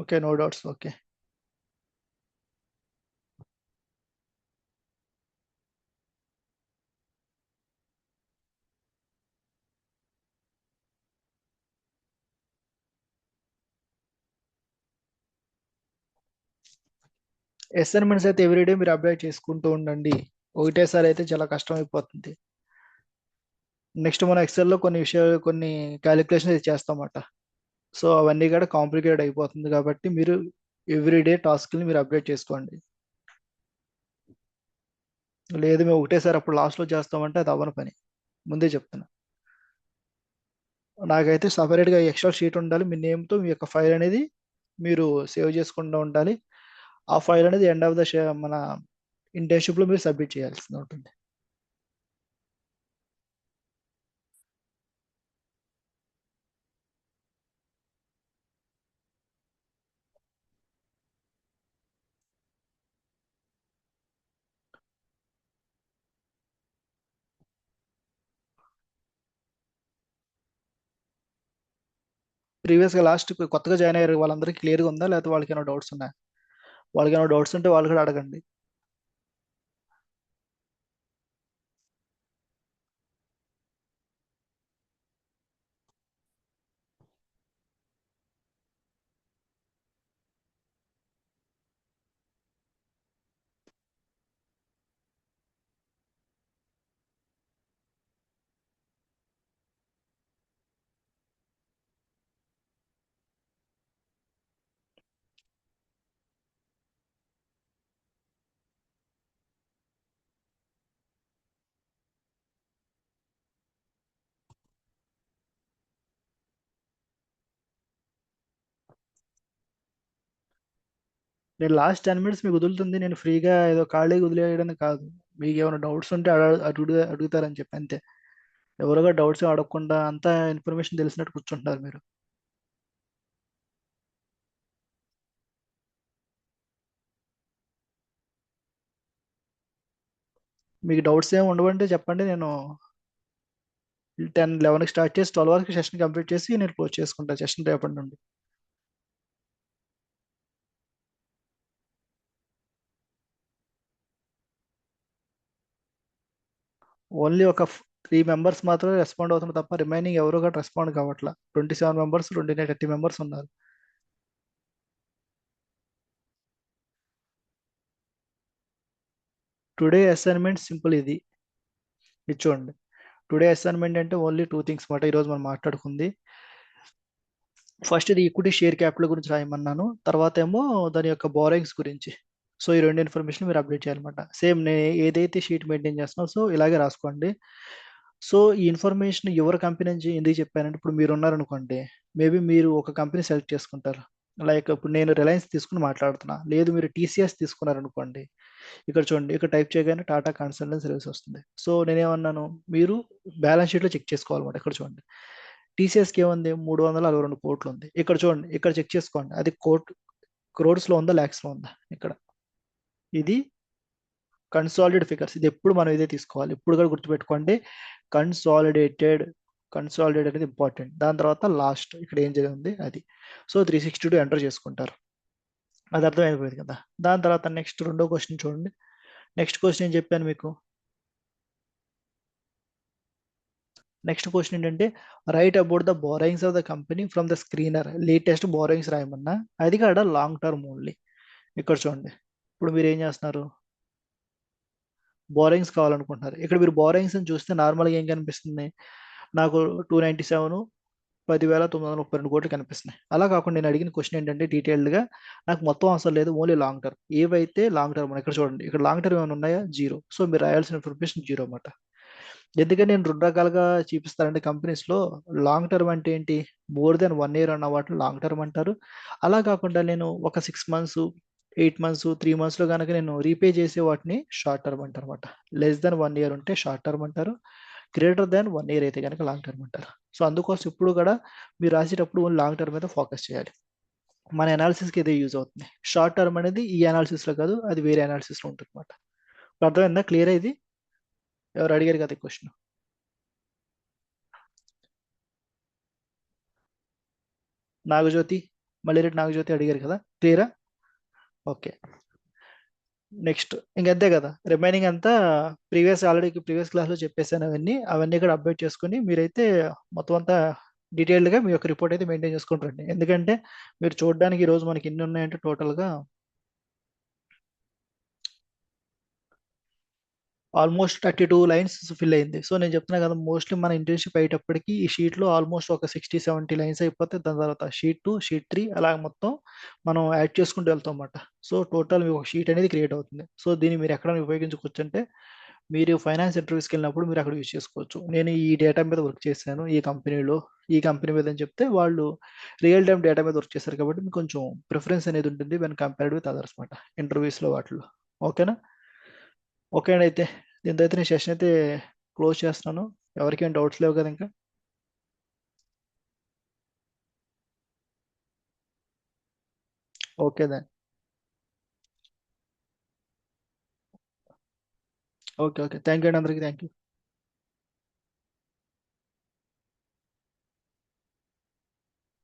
Okay, no doubts. Okay. Assignments అయితే ఎవ్రీడే మీరు అప్డేట్ చేసుకుంటూ ఉండండి. ఒకటేసారి అయితే చాలా కష్టం అయిపోతుంది. నెక్స్ట్ మనం ఎక్సెల్లో కొన్ని విషయాలు, కొన్ని క్యాలిక్యులేషన్ చేస్తామట. సో అవన్నీ కూడా కాంప్లికేటెడ్ అయిపోతుంది కాబట్టి మీరు ఎవ్రీడే టాస్క్ని మీరు అప్డేట్ చేసుకోండి. లేదు మేము ఒకటేసారి అప్పుడు లాస్ట్లో చేస్తామంటే అది అవ్వని పని, ముందే చెప్తున్నా. నాకైతే సపరేట్గా ఎక్స్ట్రా షీట్ ఉండాలి, మీ నేమ్తో మీ యొక్క ఫైల్ అనేది మీరు సేవ్ చేసుకుంటూ ఉండాలి. ఆ ఫైల్ అనేది ఎండ్ ఆఫ్ ద మన ఇంటర్న్షిప్లో మీరు సబ్మిట్ చేయాల్సి ఉంటుంది. ప్రీవియస్గా లాస్ట్ కొత్తగా జాయిన్ అయ్యారు వాళ్ళందరికీ క్లియర్గా ఉందా, లేకపోతే వాళ్ళకి ఏమైనా డౌట్స్ ఉన్నాయా? వాళ్ళకి ఏమైనా డౌట్స్ ఉంటే వాళ్ళు కూడా అడగండి. నేను లాస్ట్ 10 మినిట్స్ మీకు వదులుతుంది, నేను ఫ్రీగా ఏదో ఖాళీగా వదిలేయడానికి కాదు. మీకు ఏమైనా డౌట్స్ ఉంటే అడుగుతారని చెప్పి అంతే. ఎవరుగా డౌట్స్ అడగకుండా అంతా ఇన్ఫర్మేషన్ తెలిసినట్టు కూర్చుంటున్నారు మీరు. మీకు డౌట్స్ ఏమి ఉండవంటే చెప్పండి, నేను 10, 11కి స్టార్ట్ చేసి 12 వరకు సెషన్ కంప్లీట్ చేసి నేను క్లోజ్ చేసుకుంటాను సెషన్ రేపటి నుండి. ఓన్లీ ఒక 3 మెంబర్స్ మాత్రమే రెస్పాండ్ అవుతున్నారు తప్ప రిమైనింగ్ ఎవరు కూడా రెస్పాండ్ కావట్లా. 27 మెంబర్స్, 30 మెంబర్స్ ఉన్నారు. టుడే అసైన్మెంట్ సింపుల్ ఇది. ఇది చూడండి. టుడే అసైన్మెంట్ అంటే ఓన్లీ 2 థింగ్స్ మాట ఈరోజు మనం మాట్లాడుకుంది. ఫస్ట్ ఇది ఈక్విటీ షేర్ క్యాపిటల్ గురించి రాయమన్నాను, తర్వాత ఏమో దాని యొక్క బారోయింగ్స్ గురించి. సో ఈ రెండు ఇన్ఫర్మేషన్ మీరు అప్డేట్ చేయాలన్నమాట. సేమ్ నేను ఏదైతే షీట్ మెయింటైన్ చేస్తున్నావు సో ఇలాగే రాసుకోండి. సో ఈ ఇన్ఫర్మేషన్ ఎవరి కంపెనీ నుంచి ఎందుకు చెప్పానంటే, ఇప్పుడు మీరు ఉన్నారనుకోండి, మేబీ మీరు ఒక కంపెనీ సెలెక్ట్ చేసుకుంటారు. లైక్ ఇప్పుడు నేను రిలయన్స్ తీసుకుని మాట్లాడుతున్నా, లేదు మీరు టీసీఎస్ తీసుకున్నారనుకోండి, ఇక్కడ చూడండి, ఇక్కడ టైప్ చేయగానే టాటా కన్సల్టెన్సీ సర్వీస్ వస్తుంది. సో నేనేమన్నాను, మీరు బ్యాలెన్స్ షీట్లో చెక్ చేసుకోవాలన్నమాట. ఇక్కడ చూడండి, టీసీఎస్కి ఏముంది, 362 కోట్లు ఉంది. ఇక్కడ చూడండి, ఇక్కడ చెక్ చేసుకోండి, అది క్రోడ్స్లో ఉందా, ల్యాక్స్లో ఉందా. ఇక్కడ ఇది కన్సాలిడేట్ ఫిగర్స్, ఇది ఎప్పుడు మనం ఇదే తీసుకోవాలి, ఇప్పుడు కూడా గుర్తుపెట్టుకోండి. కన్సాలిడేటెడ్, కన్సాలిడేట్ అనేది ఇంపార్టెంట్. దాని తర్వాత లాస్ట్ ఇక్కడ ఏం జరిగింది అది. సో 362 ఎంటర్ చేసుకుంటారు. అది అర్థమైపోయింది కదా. దాని తర్వాత నెక్స్ట్ రెండో క్వశ్చన్ చూడండి. నెక్స్ట్ క్వశ్చన్ ఏం చెప్పాను మీకు, నెక్స్ట్ క్వశ్చన్ ఏంటంటే write about the borrowings of the company from the screener. Latest borrowings రాయమన్నా, అది కూడా లాంగ్ టర్మ్ ఓన్లీ. ఇక్కడ చూడండి, ఇప్పుడు మీరు ఏం చేస్తున్నారు, బోరింగ్స్ కావాలనుకుంటున్నారు. ఇక్కడ మీరు బోరింగ్స్ అని చూస్తే నార్మల్గా ఏం కనిపిస్తుంది, నాకు 297, 10,932 కోట్లు కనిపిస్తున్నాయి. అలా కాకుండా నేను అడిగిన క్వశ్చన్ ఏంటంటే డీటెయిల్డ్గా, నాకు మొత్తం అవసరం లేదు, ఓన్లీ లాంగ్ టర్మ్. ఏవైతే లాంగ్ టర్మ్, ఇక్కడ చూడండి, ఇక్కడ లాంగ్ టర్మ్ ఏమైనా ఉన్నాయా, జీరో. సో మీరు రాయాల్సిన ఇన్ఫర్మేషన్ జీరో అన్నమాట. ఎందుకంటే నేను రెండు రకాలుగా చూపిస్తానంటే కంపెనీస్లో, లాంగ్ టర్మ్ అంటే ఏంటి, మోర్ దెన్ 1 ఇయర్ అన్న వాటిని లాంగ్ టర్మ్ అంటారు. అలా కాకుండా నేను ఒక 6 మంత్స్, 8 మంత్స్, 3 మంత్స్లో కనుక నేను రీపే చేసే వాటిని షార్ట్ టర్మ్ అంటారు అనమాట. లెస్ దెన్ 1 ఇయర్ ఉంటే షార్ట్ టర్మ్ అంటారు, గ్రేటర్ దాన్ 1 ఇయర్ అయితే కనుక లాంగ్ టర్మ్ అంటారు. సో అందుకోసం ఇప్పుడు కూడా మీరు రాసేటప్పుడు ఓన్లీ లాంగ్ టర్మ్ మీద ఫోకస్ చేయాలి. మన అనాలిసిస్కి ఇదే యూజ్ అవుతుంది. షార్ట్ టర్మ్ అనేది ఈ అనాలిసిస్లో కాదు, అది వేరే అనాలిసిస్లో ఉంటుంది అనమాట. అర్థమైందా, క్లియర్ ఇది. ఎవరు అడిగారు కదా ఈ క్వశ్చన్, నాగజ్యోతి, మల్లిరెడ్డి నాగజ్యోతి అడిగారు కదా, క్లియరా. ఓకే. నెక్స్ట్ ఇంకంతే కదా, రిమైనింగ్ అంతా ప్రీవియస్ క్లాస్లో చెప్పేసాను. అవన్నీ అవన్నీ కూడా అప్డేట్ చేసుకుని మీరైతే మొత్తం అంతా డీటెయిల్డ్గా మీ యొక్క రిపోర్ట్ అయితే మెయింటైన్ చేసుకుంటారండి. ఎందుకంటే మీరు చూడడానికి ఈరోజు మనకి ఎన్ని ఉన్నాయంటే టోటల్గా ఆల్మోస్ట్ 32 లైన్స్ ఫిల్ అయింది. సో నేను చెప్తున్నా కదా, మోస్ట్లీ మన ఇంటర్న్షిప్ అయ్యేటప్పటికి ఈ షీట్లో ఆల్మోస్ట్ ఒక 60-70 లైన్స్ అయిపోతే, దాని తర్వాత షీట్ 2, షీట్ 3 అలా మొత్తం మనం యాడ్ చేసుకుంటూ వెళ్తాం అన్నమాట. సో టోటల్ ఒక షీట్ అనేది క్రియేట్ అవుతుంది. సో దీన్ని మీరు ఎక్కడ ఉపయోగించుకోవచ్చు అంటే, మీరు ఫైనాన్స్ ఇంటర్వ్యూస్కి వెళ్ళినప్పుడు మీరు అక్కడ యూజ్ చేసుకోవచ్చు. నేను ఈ డేటా మీద వర్క్ చేశాను ఈ కంపెనీలో, ఈ కంపెనీ మీద అని చెప్తే వాళ్ళు రియల్ టైం డేటా మీద వర్క్ చేస్తారు కాబట్టి మీకు కొంచెం ప్రిఫరెన్స్ అనేది ఉంటుంది వెన్ కంపేర్డ్ విత్ అదర్స్ అనమాట, ఇంటర్వ్యూస్లో వాటిలో. ఓకేనా. ఓకే అండి, అయితే దీంతో అయితే నేను సెషన్ అయితే క్లోజ్ చేస్తున్నాను. ఎవరికేం డౌట్స్ లేవు కదా ఇంకా. ఓకే దాన్ని. ఓకే ఓకే, థ్యాంక్ యూ అండి, అందరికీ థ్యాంక్ యూ.